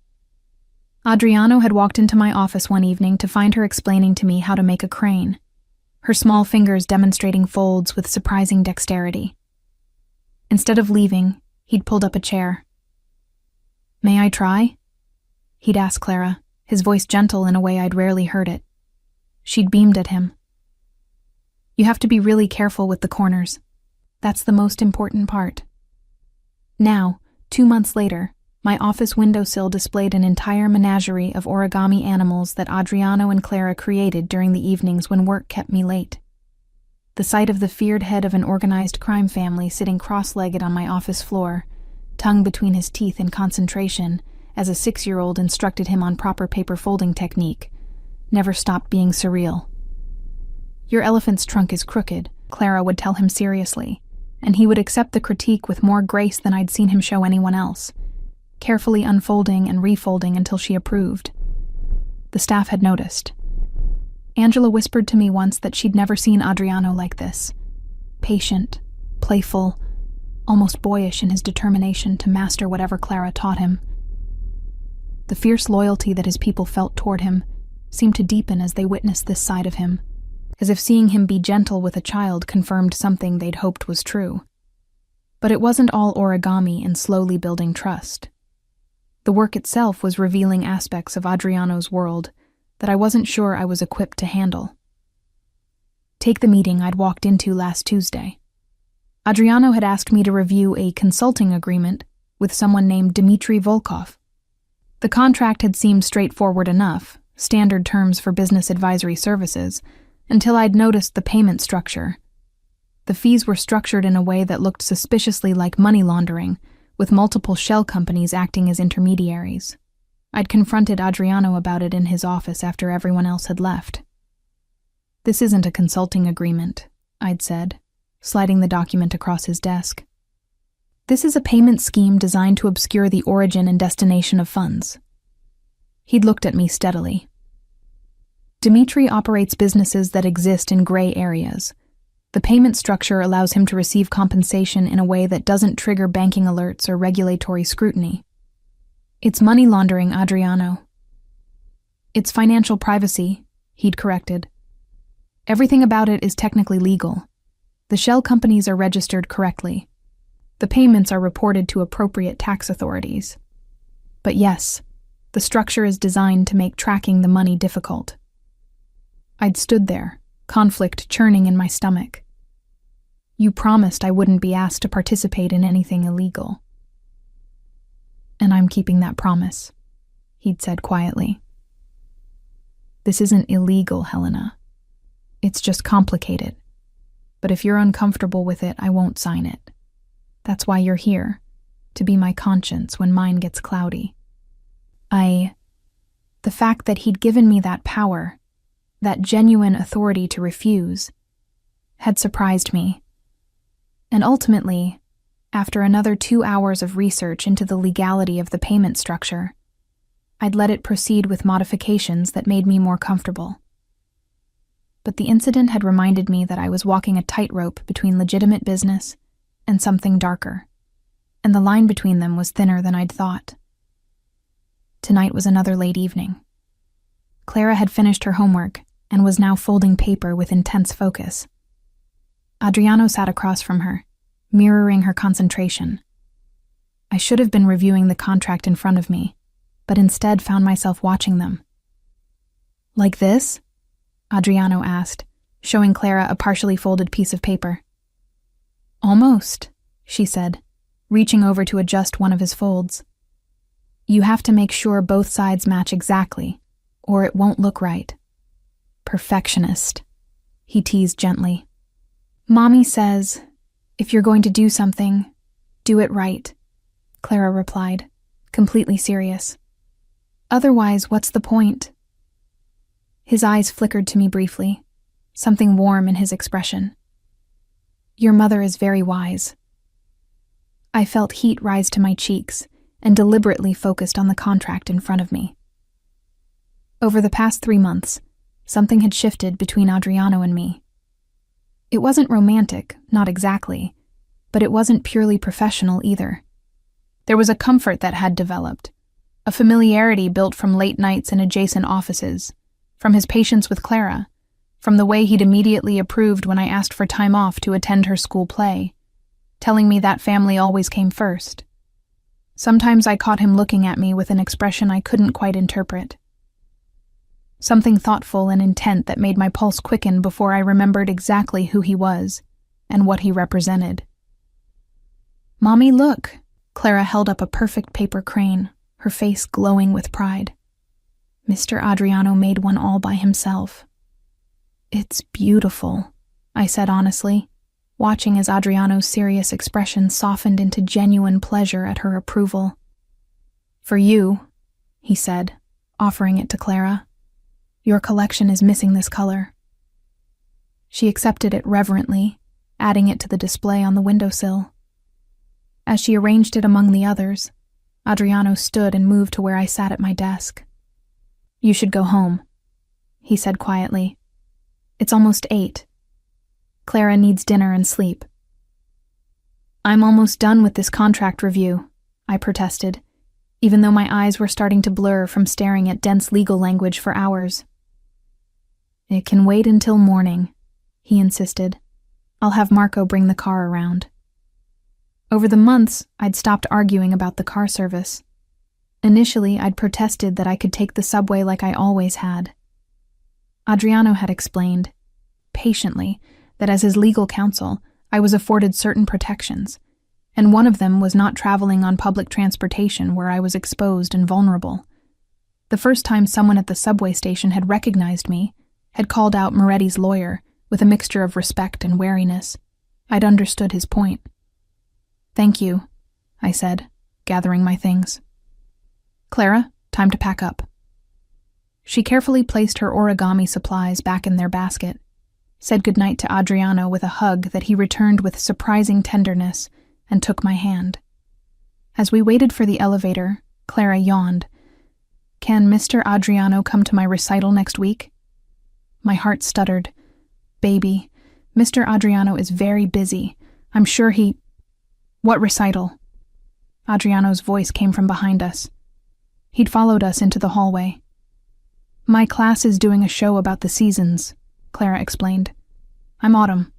Adriano had walked into my office one evening to find her explaining to me how to make a crane, her small fingers demonstrating folds with surprising dexterity. Instead of leaving, he'd pulled up a chair. "May I try?" he'd asked Clara, his voice gentle in a way I'd rarely heard it. She'd beamed at him. "You have to be really careful with the corners. That's the most important part." Now, 2 months later, my office windowsill displayed an entire menagerie of origami animals that Adriano and Clara created during the evenings when work kept me late. The sight of the feared head of an organized crime family sitting cross-legged on my office floor, tongue between his teeth in concentration, as a 6-year-old instructed him on proper paper folding technique, never stopped being surreal. "Your elephant's trunk is crooked," Clara would tell him seriously, and he would accept the critique with more grace than I'd seen him show anyone else, carefully unfolding and refolding until she approved. The staff had noticed. Angela whispered to me once that she'd never seen Adriano like this. Patient, playful, almost boyish in his determination to master whatever Clara taught him. The fierce loyalty that his people felt toward him seemed to deepen as they witnessed this side of him, as if seeing him be gentle with a child confirmed something they'd hoped was true. But it wasn't all origami and slowly building trust. The work itself was revealing aspects of Adriano's world that I wasn't sure I was equipped to handle. Take the meeting I'd walked into last Tuesday. Adriano had asked me to review a consulting agreement with someone named Dmitry Volkov. The contract had seemed straightforward enough, standard terms for business advisory services, until I'd noticed the payment structure. The fees were structured in a way that looked suspiciously like money laundering, with multiple shell companies acting as intermediaries. I'd confronted Adriano about it in his office after everyone else had left. "This isn't a consulting agreement," I'd said, sliding the document across his desk. "This is a payment scheme designed to obscure the origin and destination of funds." He'd looked at me steadily. "Dmitry operates businesses that exist in gray areas. The payment structure allows him to receive compensation in a way that doesn't trigger banking alerts or regulatory scrutiny. It's money laundering, Adriano." "It's financial privacy," he'd corrected. "Everything about it is technically legal. The shell companies are registered correctly. The payments are reported to appropriate tax authorities. But yes, the structure is designed to make tracking the money difficult." I'd stood there, conflict churning in my stomach. "You promised I wouldn't be asked to participate in anything illegal." "And I'm keeping that promise," he'd said quietly. "This isn't illegal, Helena. It's just complicated. But if you're uncomfortable with it, I won't sign it. That's why you're here, to be my conscience when mine gets cloudy." The fact that he'd given me that power, that genuine authority to refuse, had surprised me. And ultimately, after another 2 hours of research into the legality of the payment structure, I'd let it proceed with modifications that made me more comfortable. But the incident had reminded me that I was walking a tightrope between legitimate business and something darker, and the line between them was thinner than I'd thought. Tonight was another late evening. Clara had finished her homework and was now folding paper with intense focus. Adriano sat across from her, mirroring her concentration. I should have been reviewing the contract in front of me, but instead found myself watching them. "Like this?" Adriano asked, showing Clara a partially folded piece of paper. "Almost," she said, reaching over to adjust one of his folds. "You have to make sure both sides match exactly, or it won't look right." "Perfectionist," he teased gently. "Mommy says, if you're going to do something, do it right," Clara replied, completely serious. "Otherwise, what's the point?" His eyes flickered to me briefly, something warm in his expression. "Your mother is very wise." I felt heat rise to my cheeks and deliberately focused on the contract in front of me. Over the past 3 months, something had shifted between Adriano and me. It wasn't romantic, not exactly, but it wasn't purely professional either. There was a comfort that had developed, a familiarity built from late nights in adjacent offices, from his patience with Clara, from the way he'd immediately approved when I asked for time off to attend her school play, telling me that family always came first. Sometimes I caught him looking at me with an expression I couldn't quite interpret. Something thoughtful and intent that made my pulse quicken before I remembered exactly who he was and what he represented. "Mommy, look!" Clara held up a perfect paper crane, her face glowing with pride. Mr. Adriano made one all by himself. "It's beautiful," I said honestly, watching as Adriano's serious expression softened into genuine pleasure at her approval. "For you," he said, offering it to Clara. "Your collection is missing this color." She accepted it reverently, adding it to the display on the windowsill. As she arranged it among the others, Adriano stood and moved to where I sat at my desk. "You should go home," he said quietly. "It's almost 8. Clara needs dinner and sleep." "I'm almost done with this contract review," I protested, even though my eyes were starting to blur from staring at dense legal language for hours. "It can wait until morning," he insisted. "I'll have Marco bring the car around." Over the months, I'd stopped arguing about the car service. Initially, I'd protested that I could take the subway like I always had. Adriano had explained, patiently, that as his legal counsel, I was afforded certain protections, and one of them was not traveling on public transportation where I was exposed and vulnerable. The first time someone at the subway station had recognized me, had called out Moretti's lawyer with a mixture of respect and wariness, I'd understood his point. "Thank you," I said, gathering my things. "Clara, time to pack up." She carefully placed her origami supplies back in their basket, said goodnight to Adriano with a hug that he returned with surprising tenderness, and took my hand. As we waited for the elevator, Clara yawned. "Can Mr. Adriano come to my recital next week?" My heart stuttered. "Baby, Mr. Adriano is very busy. I'm sure he—" "What recital?" Adriano's voice came from behind us. He'd followed us into the hallway. "My class is doing a show about the seasons," Clara explained. "I'm autumn.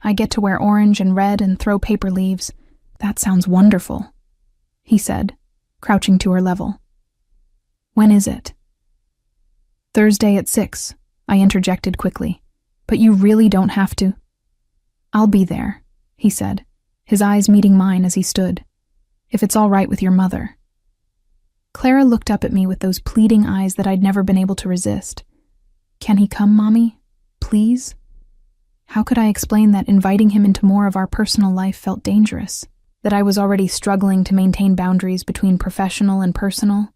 I get to wear orange and red and throw paper leaves. That sounds wonderful," he said, crouching to her level. "When is it?" "Thursday at 6, I interjected quickly. "But you really don't have to." "I'll be there," he said, his eyes meeting mine as he stood. "If it's all right with your mother." Clara looked up at me with those pleading eyes that I'd never been able to resist. "Can he come, Mommy? Please?" How could I explain that inviting him into more of our personal life felt dangerous? That I was already struggling to maintain boundaries between professional and personal?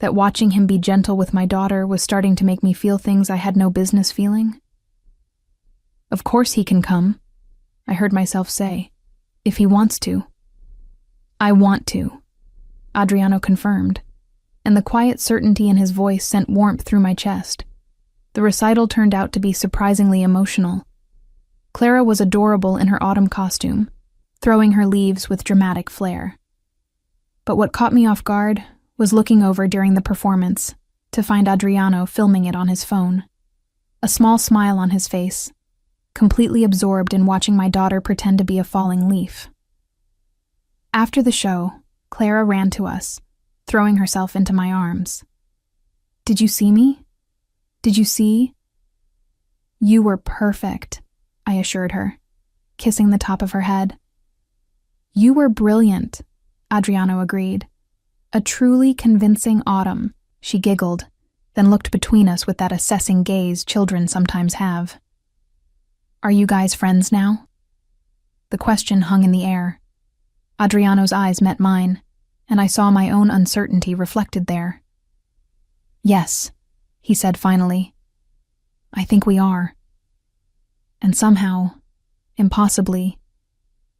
That watching him be gentle with my daughter was starting to make me feel things I had no business feeling? "Of course he can come," I heard myself say, "if he wants to." "I want to," Adriano confirmed, and the quiet certainty in his voice sent warmth through my chest. The recital turned out to be surprisingly emotional. Clara was adorable in her autumn costume, throwing her leaves with dramatic flair. But what caught me off guard was looking over during the performance to find Adriano filming it on his phone. A small smile on his face, completely absorbed in watching my daughter pretend to be a falling leaf. After the show, Clara ran to us, throwing herself into my arms. "Did you see me? Did you see?" "You were perfect," I assured her, kissing the top of her head. "You were brilliant," Adriano agreed. "A truly convincing autumn," she giggled, then looked between us with that assessing gaze children sometimes have. "Are you guys friends now?" The question hung in the air. Adriano's eyes met mine, and I saw my own uncertainty reflected there. "Yes," he said finally. "I think we are." And somehow, impossibly,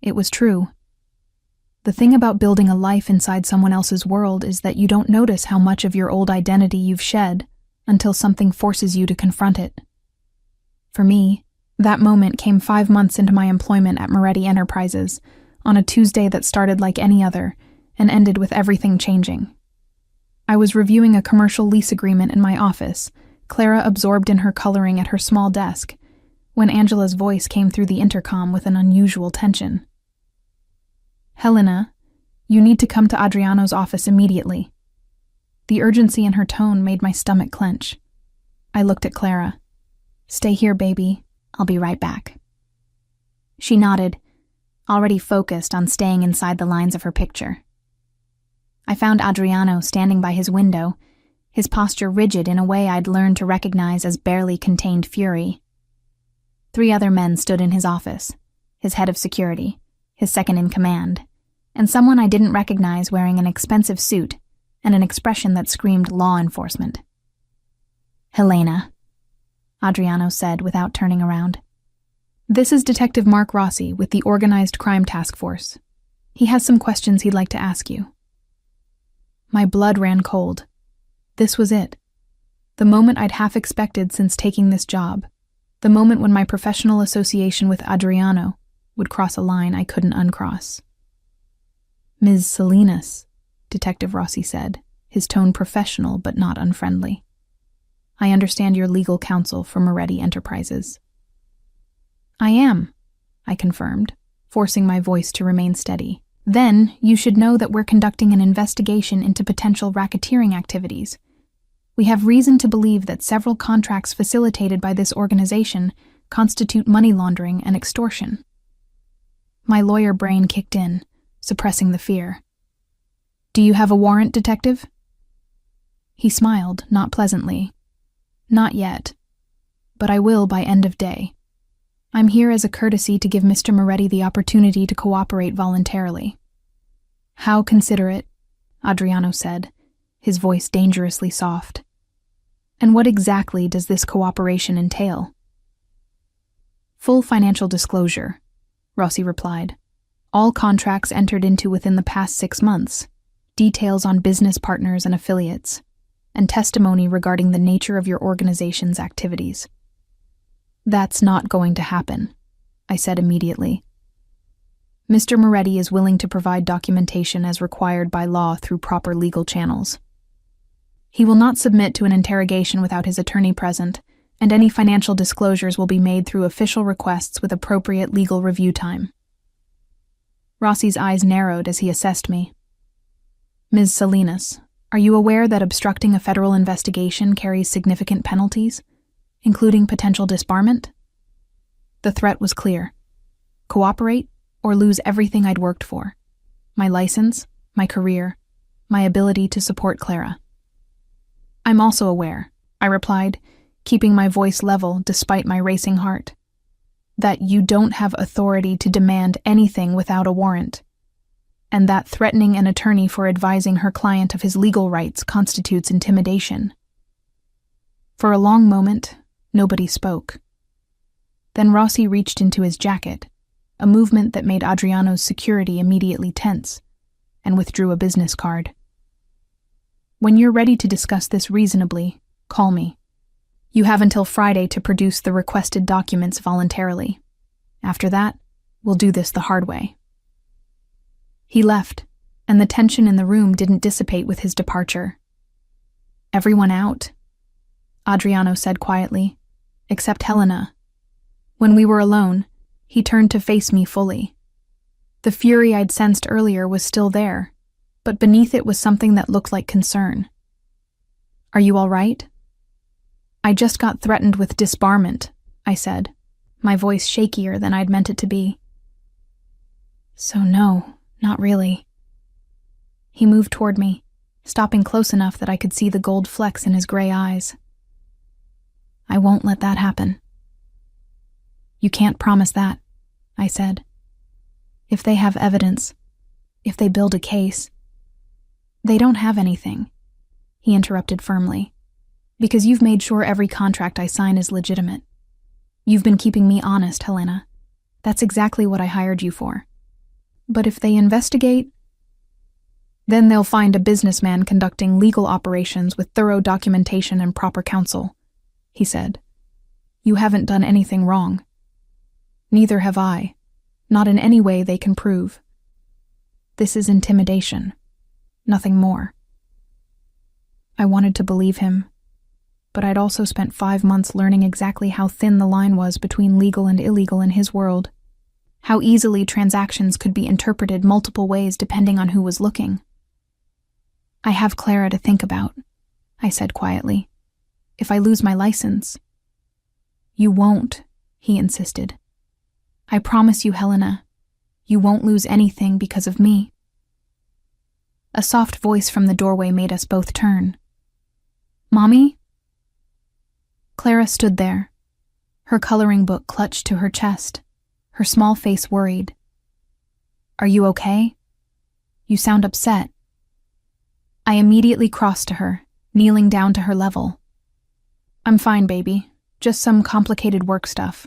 it was true. The thing about building a life inside someone else's world is that you don't notice how much of your old identity you've shed until something forces you to confront it. For me, that moment came 5 months into my employment at Moretti Enterprises, on a Tuesday that started like any other and ended with everything changing. I was reviewing a commercial lease agreement in my office, Clara absorbed in her coloring at her small desk, when Angela's voice came through the intercom with an unusual tension. "Helena, you need to come to Adriano's office immediately." The urgency in her tone made my stomach clench. I looked at Clara. "Stay here, baby. I'll be right back." She nodded, already focused on staying inside the lines of her picture. I found Adriano standing by his window, his posture rigid in a way I'd learned to recognize as barely contained fury. 3 other men stood in his office, his head of security, his second in command, and someone I didn't recognize wearing an expensive suit and an expression that screamed law enforcement. "Helena," Adriano said without turning around. "This is Detective Mark Rossi with the Organized Crime Task Force. He has some questions he'd like to ask you." My blood ran cold. This was it. The moment I'd half expected since taking this job. The moment when my professional association with Adriano would cross a line I couldn't uncross. "Ms. Salinas," Detective Rossi said, his tone professional but not unfriendly. "I understand you're legal counsel for Moretti Enterprises." "I am," I confirmed, forcing my voice to remain steady. Then, you should know that we're conducting an investigation into potential racketeering activities. We have reason to believe that several contracts facilitated by this organization constitute money laundering and extortion. My lawyer brain kicked in, suppressing the fear. Do you have a warrant, detective? He smiled, not pleasantly. Not yet, but I will by end of day. I'm here as a courtesy to give Mr. Moretti the opportunity to cooperate voluntarily. How considerate, Adriano said, his voice dangerously soft. And what exactly does this cooperation entail? Full financial disclosure, Rossi replied. All contracts entered into within the past 6 months, details on business partners and affiliates, and testimony regarding the nature of your organization's activities. That's not going to happen, I said immediately. Mr. Moretti is willing to provide documentation as required by law through proper legal channels. He will not submit to an interrogation without his attorney present, and any financial disclosures will be made through official requests with appropriate legal review time. Rossi's eyes narrowed as he assessed me. Ms. Salinas, are you aware that obstructing a federal investigation carries significant penalties, including potential disbarment? The threat was clear. Cooperate or lose everything I'd worked for. My license, my career, my ability to support Clara. I'm also aware, I replied, keeping my voice level despite my racing heart, that you don't have authority to demand anything without a warrant, and that threatening an attorney for advising her client of his legal rights constitutes intimidation. For a long moment, nobody spoke. Then Rossi reached into his jacket, a movement that made Adriano's security immediately tense, and withdrew a business card. When you're ready to discuss this reasonably, call me. You have until Friday to produce the requested documents voluntarily. After that, we'll do this the hard way. He left, and the tension in the room didn't dissipate with his departure. Everyone out? Adriano said quietly, except Helena. When we were alone, he turned to face me fully. The fury I'd sensed earlier was still there, but beneath it was something that looked like concern. Are you all right? I just got threatened with disbarment, I said, my voice shakier than I'd meant it to be. So no, not really. He moved toward me, stopping close enough that I could see the gold flecks in his gray eyes. I won't let that happen. You can't promise that, I said. If they have evidence, if they build a case. They don't have anything, he interrupted firmly, because you've made sure every contract I sign is legitimate. You've been keeping me honest, Helena. That's exactly what I hired you for. But if they investigate, then they'll find a businessman conducting legal operations with thorough documentation and proper counsel, he said. You haven't done anything wrong. Neither have I, not in any way they can prove. This is intimidation, nothing more. I wanted to believe him, but I'd also spent 5 months learning exactly how thin the line was between legal and illegal in his world, how easily transactions could be interpreted multiple ways depending on who was looking. I have Clara to think about, I said quietly. If I lose my license. You won't, he insisted. I promise you, Helena, you won't lose anything because of me. A soft voice from the doorway made us both turn. Mommy? Clara stood there, her coloring book clutched to her chest, her small face worried. Are you okay? You sound upset. I immediately crossed to her, kneeling down to her level. I'm fine, baby. Just some complicated work stuff.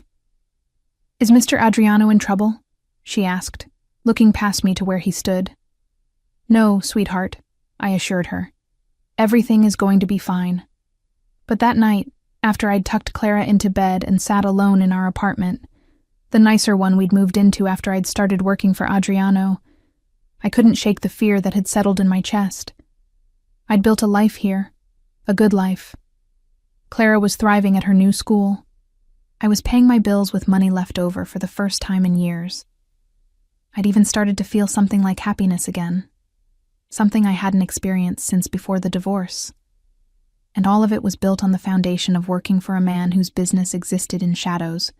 Is Mr. Adriano in trouble? She asked, looking past me to where he stood. No, sweetheart, I assured her. Everything is going to be fine. But that night, after I'd tucked Clara into bed and sat alone in our apartment, the nicer one we'd moved into after I'd started working for Adriano, I couldn't shake the fear that had settled in my chest. I'd built a life here, a good life. Clara was thriving at her new school. I was paying my bills with money left over for the first time in years. I'd even started to feel something like happiness again, something I hadn't experienced since before the divorce. And all of it was built on the foundation of working for a man whose business existed in shadows,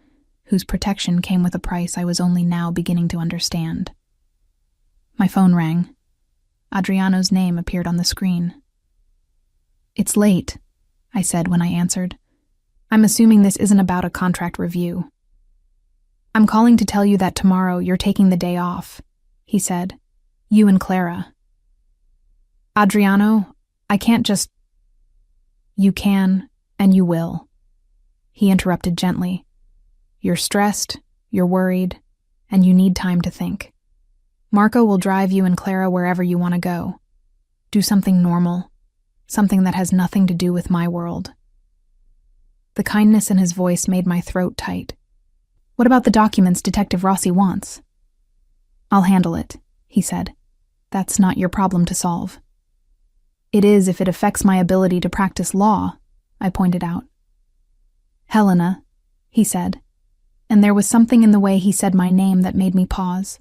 whose protection came with a price I was only now beginning to understand. My phone rang. Adriano's name appeared on the screen. "It's late," I said when I answered. "I'm assuming this isn't about a contract review." "I'm calling to tell you that tomorrow you're taking the day off," he said. "You and Clara." "Adriano, I can't just—" "You can, and you will," he interrupted gently. "You're stressed, you're worried, and you need time to think. Marco will drive you and Clara wherever you want to go. Do something normal, something that has nothing to do with my world." The kindness in his voice made my throat tight. "What about the documents Detective Rossi wants?" "I'll handle it," he said. "That's not your problem to solve." "It is if it affects my ability to practice law," I pointed out. "Helena," he said, and there was something in the way he said my name that made me pause.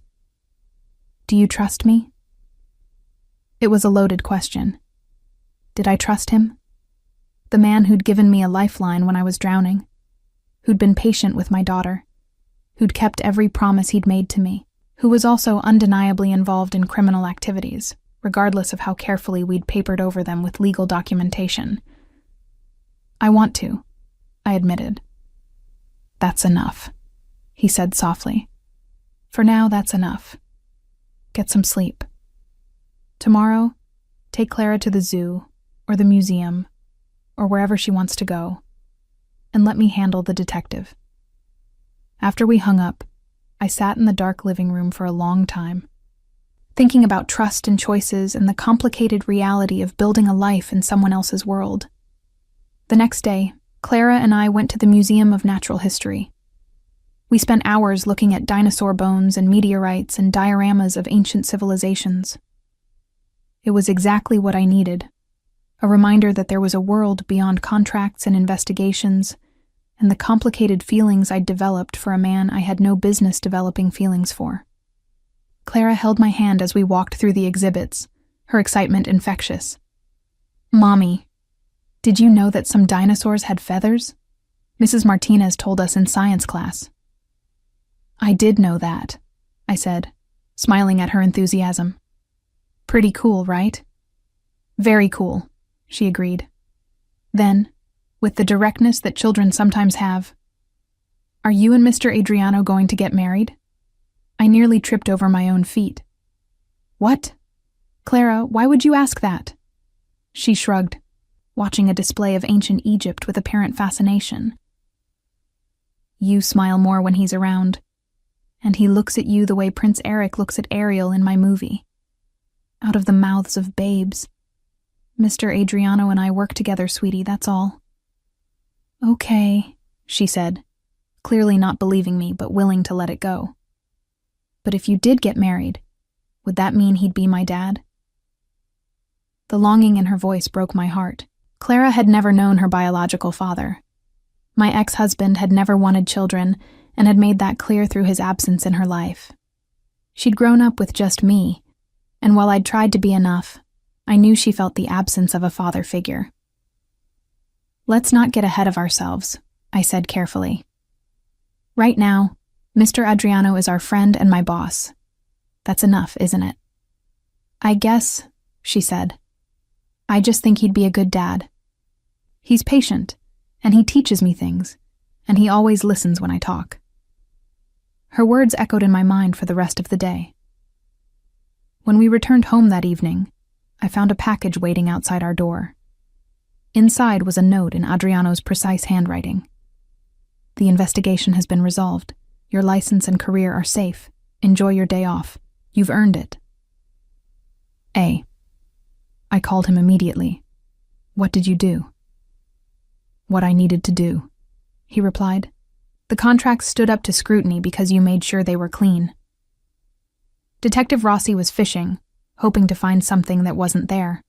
"Do you trust me?" It was a loaded question. Did I trust him? The man who'd given me a lifeline when I was drowning, who'd been patient with my daughter, who'd kept every promise he'd made to me, who was also undeniably involved in criminal activities, regardless of how carefully we'd papered over them with legal documentation. "I want to," I admitted. "That's enough," he said softly. "For now, that's enough. Get some sleep. Tomorrow, take Clara to the zoo, or the museum, or wherever she wants to go, and let me handle the detective." After we hung up, I sat in the dark living room for a long time, thinking about trust and choices and the complicated reality of building a life in someone else's world. The next day, Clara and I went to the Museum of Natural History. We spent hours looking at dinosaur bones and meteorites and dioramas of ancient civilizations. It was exactly what I needed, a reminder that there was a world beyond contracts and investigations, and the complicated feelings I'd developed for a man I had no business developing feelings for. Clara held my hand as we walked through the exhibits, her excitement infectious. "Mommy, did you know that some dinosaurs had feathers? Mrs. Martinez told us in science class." "I did know that," I said, smiling at her enthusiasm. "Pretty cool, right?" "Very cool," she agreed. Then, with the directness that children sometimes have, "Are you and Mr. Adriano going to get married?" I nearly tripped over my own feet. "What? Clara, why would you ask that?" She shrugged, watching a display of ancient Egypt with apparent fascination. "You smile more when he's around, and he looks at you the way Prince Eric looks at Ariel in my movie. Out of the mouths of babes. Mr. Adriano and I work together, sweetie, that's all." "Okay," she said, clearly not believing me but willing to let it go. "But if you did get married, would that mean he'd be my dad?" The longing in her voice broke my heart. Clara had never known her biological father. My ex-husband had never wanted children and had made that clear through his absence in her life. She'd grown up with just me, and while I'd tried to be enough, I knew she felt the absence of a father figure. "Let's not get ahead of ourselves," I said carefully. "Right now, Mr. Adriano is our friend and my boss. That's enough, isn't it?" "I guess," she said. "I just think he'd be a good dad. He's patient, and he teaches me things, and he always listens when I talk." Her words echoed in my mind for the rest of the day. When we returned home that evening, I found a package waiting outside our door. Inside was a note in Adriano's precise handwriting. "The investigation has been resolved. Your license and career are safe. Enjoy your day off. You've earned it." I called him immediately. "What did you do?" "What I needed to do," he replied. "The contracts stood up to scrutiny because you made sure they were clean." Detective Rossi was fishing, hoping to find something that wasn't there.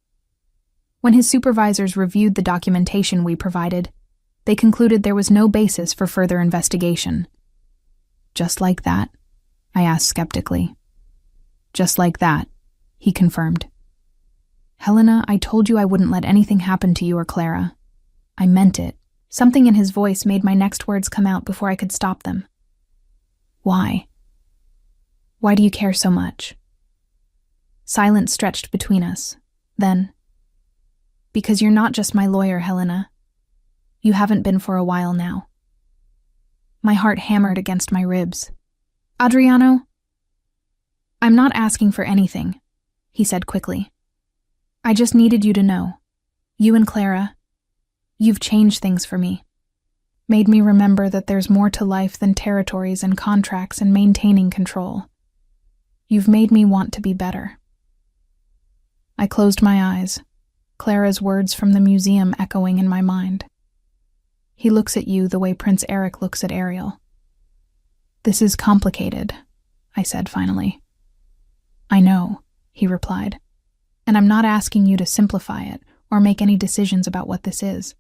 When his supervisors reviewed the documentation we provided, they concluded there was no basis for further investigation. "Just like that?" I asked skeptically. Just like that, he confirmed. Helena, I told you I wouldn't let anything happen to you or Clara. I meant it. Something in his voice made my next words come out before I could stop them. Why? Why do you care so much? Silence stretched between us. Then, because you're not just my lawyer, Helena. You haven't been for a while now. My heart hammered against my ribs. Adriano? I'm not asking for anything, he said quickly. I just needed you to know. You and Clara, you've changed things for me. Made me remember that there's more to life than territories and contracts and maintaining control. You've made me want to be better. I closed my eyes, Clara's words from the museum echoing in my mind. He looks at you the way Prince Eric looks at Ariel. This is complicated, I said finally. I know, he replied, and I'm not asking you to simplify it or make any decisions about what this is.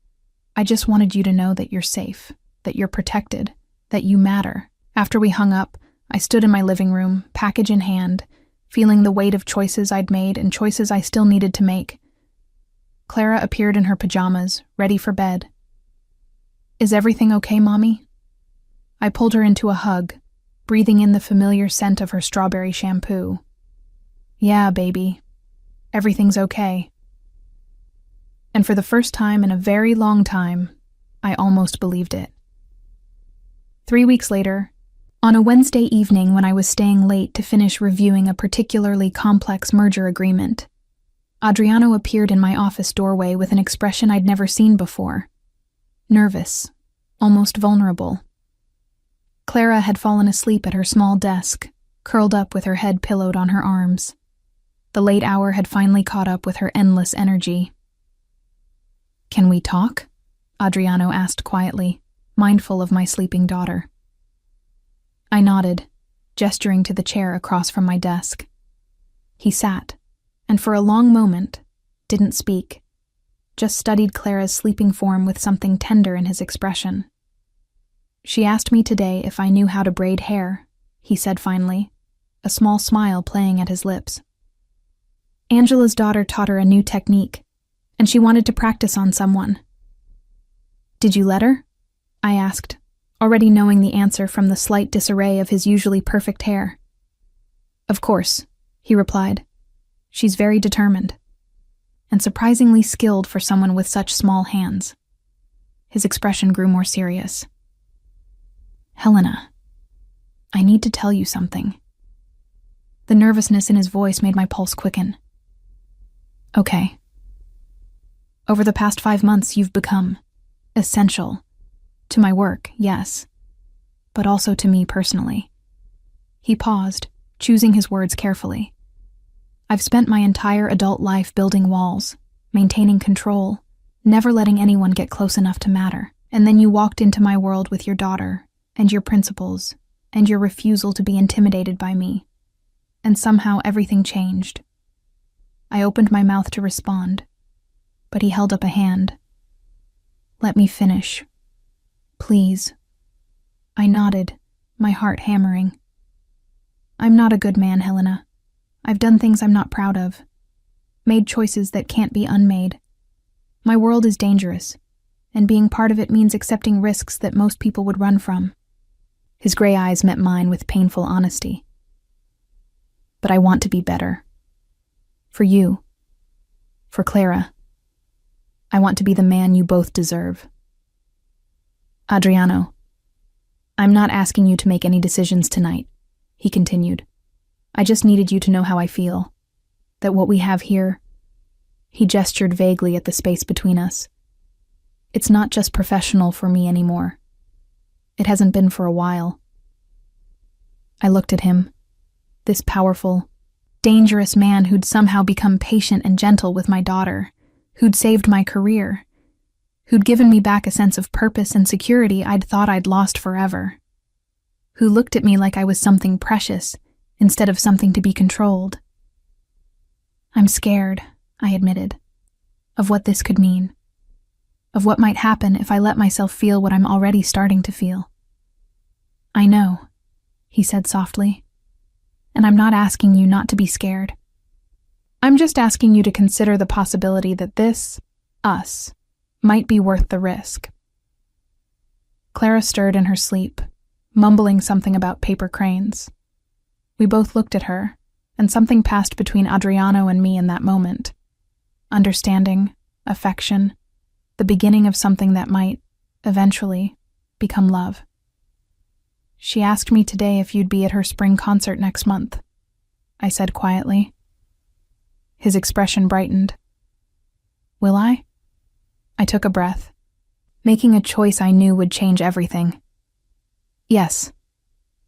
I just wanted you to know that you're safe, that you're protected, that you matter. After we hung up, I stood in my living room, package in hand, feeling the weight of choices I'd made and choices I still needed to make. Clara appeared in her pajamas, ready for bed. Is everything okay, Mommy? I pulled her into a hug, breathing in the familiar scent of her strawberry shampoo. Yeah, baby. Everything's okay. And for the first time in a very long time, I almost believed it. 3 weeks later, on a Wednesday evening when I was staying late to finish reviewing a particularly complex merger agreement, Adriano appeared in my office doorway with an expression I'd never seen before. Nervous, almost vulnerable. Clara had fallen asleep at her small desk, curled up with her head pillowed on her arms. The late hour had finally caught up with her endless energy. Can we talk? Adriano asked quietly, mindful of my sleeping daughter. I nodded, gesturing to the chair across from my desk. He sat, and for a long moment, didn't speak, just studied Clara's sleeping form with something tender in his expression. She asked me today if I knew how to braid hair, he said finally, a small smile playing at his lips. Angela's daughter taught her a new technique, and she wanted to practice on someone. Did you let her? I asked, already knowing the answer from the slight disarray of his usually perfect hair. Of course, he replied. She's very determined, and surprisingly skilled for someone with such small hands. His expression grew more serious. Helena, I need to tell you something. The nervousness in his voice made my pulse quicken. Okay. Over the past 5 months, you've become essential. To my work, yes, but also to me personally. He paused, choosing his words carefully. I've spent my entire adult life building walls, maintaining control, never letting anyone get close enough to matter. And then you walked into my world with your daughter, and your principles, and your refusal to be intimidated by me. And somehow everything changed. I opened my mouth to respond, but he held up a hand. Let me finish. Please. I nodded, my heart hammering. I'm not a good man, Helena. I've done things I'm not proud of. Made choices that can't be unmade. My world is dangerous, and being part of it means accepting risks that most people would run from. His gray eyes met mine with painful honesty. But I want to be better. For you. For Clara. I want to be the man you both deserve. Adriano, I'm not asking you to make any decisions tonight, he continued. I just needed you to know how I feel. That what we have here, he gestured vaguely at the space between us. It's not just professional for me anymore. It hasn't been for a while. I looked at him, this powerful, dangerous man who'd somehow become patient and gentle with my daughter, who'd saved my career, who'd given me back a sense of purpose and security I'd thought I'd lost forever, who looked at me like I was something precious instead of something to be controlled. I'm scared, I admitted, of what this could mean, of what might happen if I let myself feel what I'm already starting to feel. I know, he said softly. and I'm not asking you not to be scared. I'm just asking you to consider the possibility that this, us, might be worth the risk. Clara stirred in her sleep, mumbling something about paper cranes. We both looked at her, and something passed between Adriano and me in that moment. Understanding, affection, the beginning of something that might, eventually, become love. She asked me today if you'd be at her spring concert next month, I said quietly. His expression brightened. Will I? I took a breath, making a choice I knew would change everything. Yes,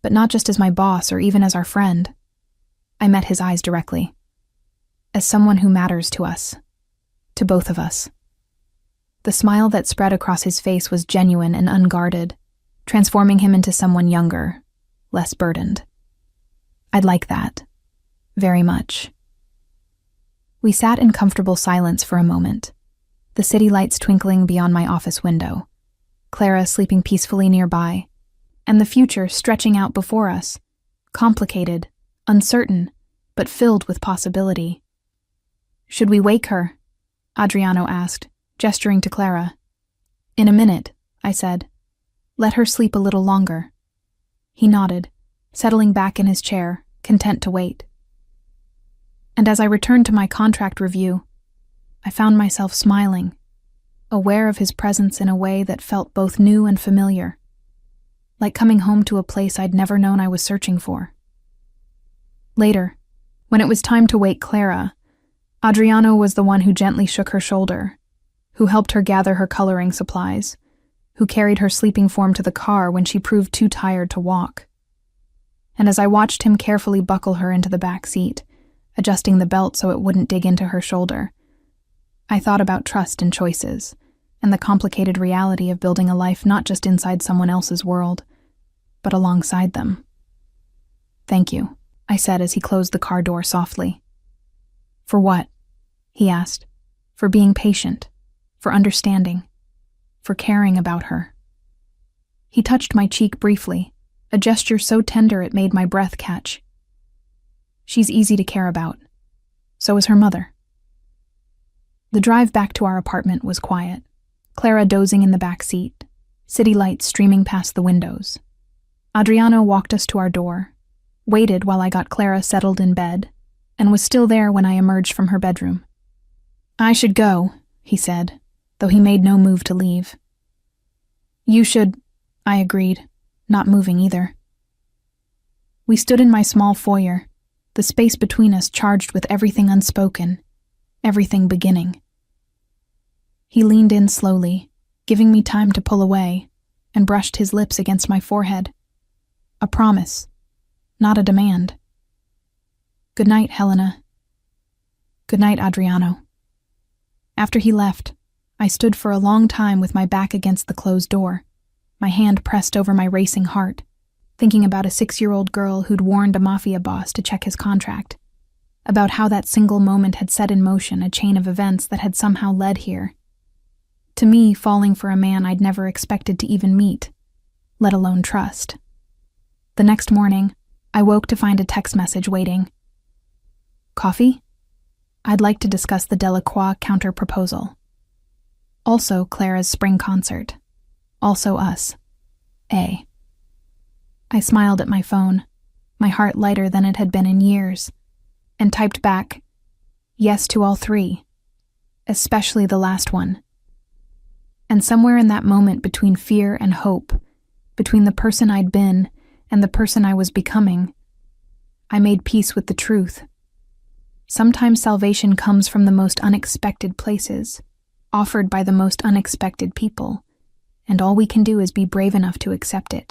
but not just as my boss or even as our friend. I met his eyes directly. As someone who matters to us. To both of us. The smile that spread across his face was genuine and unguarded, transforming him into someone younger, less burdened. I'd like that. Very much. We sat in comfortable silence for a moment, the city lights twinkling beyond my office window, Clara sleeping peacefully nearby, and the future stretching out before us, complicated, uncertain, but filled with possibility. Should we wake her? Adriano asked, gesturing to Clara. In a minute, I said. Let her sleep a little longer. He nodded, settling back in his chair, content to wait. And as I returned to my contract review, I found myself smiling, aware of his presence in a way that felt both new and familiar, like coming home to a place I'd never known I was searching for. Later, when it was time to wake Clara, Adriano was the one who gently shook her shoulder, who helped her gather her coloring supplies, who carried her sleeping form to the car when she proved too tired to walk. And as I watched him carefully buckle her into the back seat, adjusting the belt so it wouldn't dig into her shoulder, I thought about trust and choices, and the complicated reality of building a life not just inside someone else's world, but alongside them. Thank you, I said as he closed the car door softly. For what? He asked. For being patient, for understanding, for caring about her. He touched my cheek briefly, a gesture so tender it made my breath catch. She's easy to care about. So is her mother. The drive back to our apartment was quiet, Clara dozing in the back seat, city lights streaming past the windows. Adriano walked us to our door, waited while I got Clara settled in bed, and was still there when I emerged from her bedroom. I should go, he said, though he made no move to leave. You should, I agreed, not moving either. We stood in my small foyer, the space between us charged with everything unspoken, everything beginning. He leaned in slowly, giving me time to pull away, and brushed his lips against my forehead. A promise, not a demand. Good night, Helena. Good night, Adriano. After he left, I stood for a long time with my back against the closed door, my hand pressed over my racing heart, thinking about a 6-year-old girl who'd warned a MAFIA boss to check his contract, about how that single moment had set in motion a chain of events that had somehow led here. To me, falling for a man I'd never expected to even meet, let alone trust. The next morning, I woke to find a text message waiting. Coffee? I'd like to discuss the Delacroix counter-proposal. Also Clara's spring concert. Also us. A. I smiled at my phone, my heart lighter than it had been in years, and typed back, yes to all three, especially the last one. And somewhere in that moment between fear and hope, between the person I'd been and the person I was becoming, I made peace with the truth. Sometimes salvation comes from the most unexpected places, offered by the most unexpected people, and all we can do is be brave enough to accept it.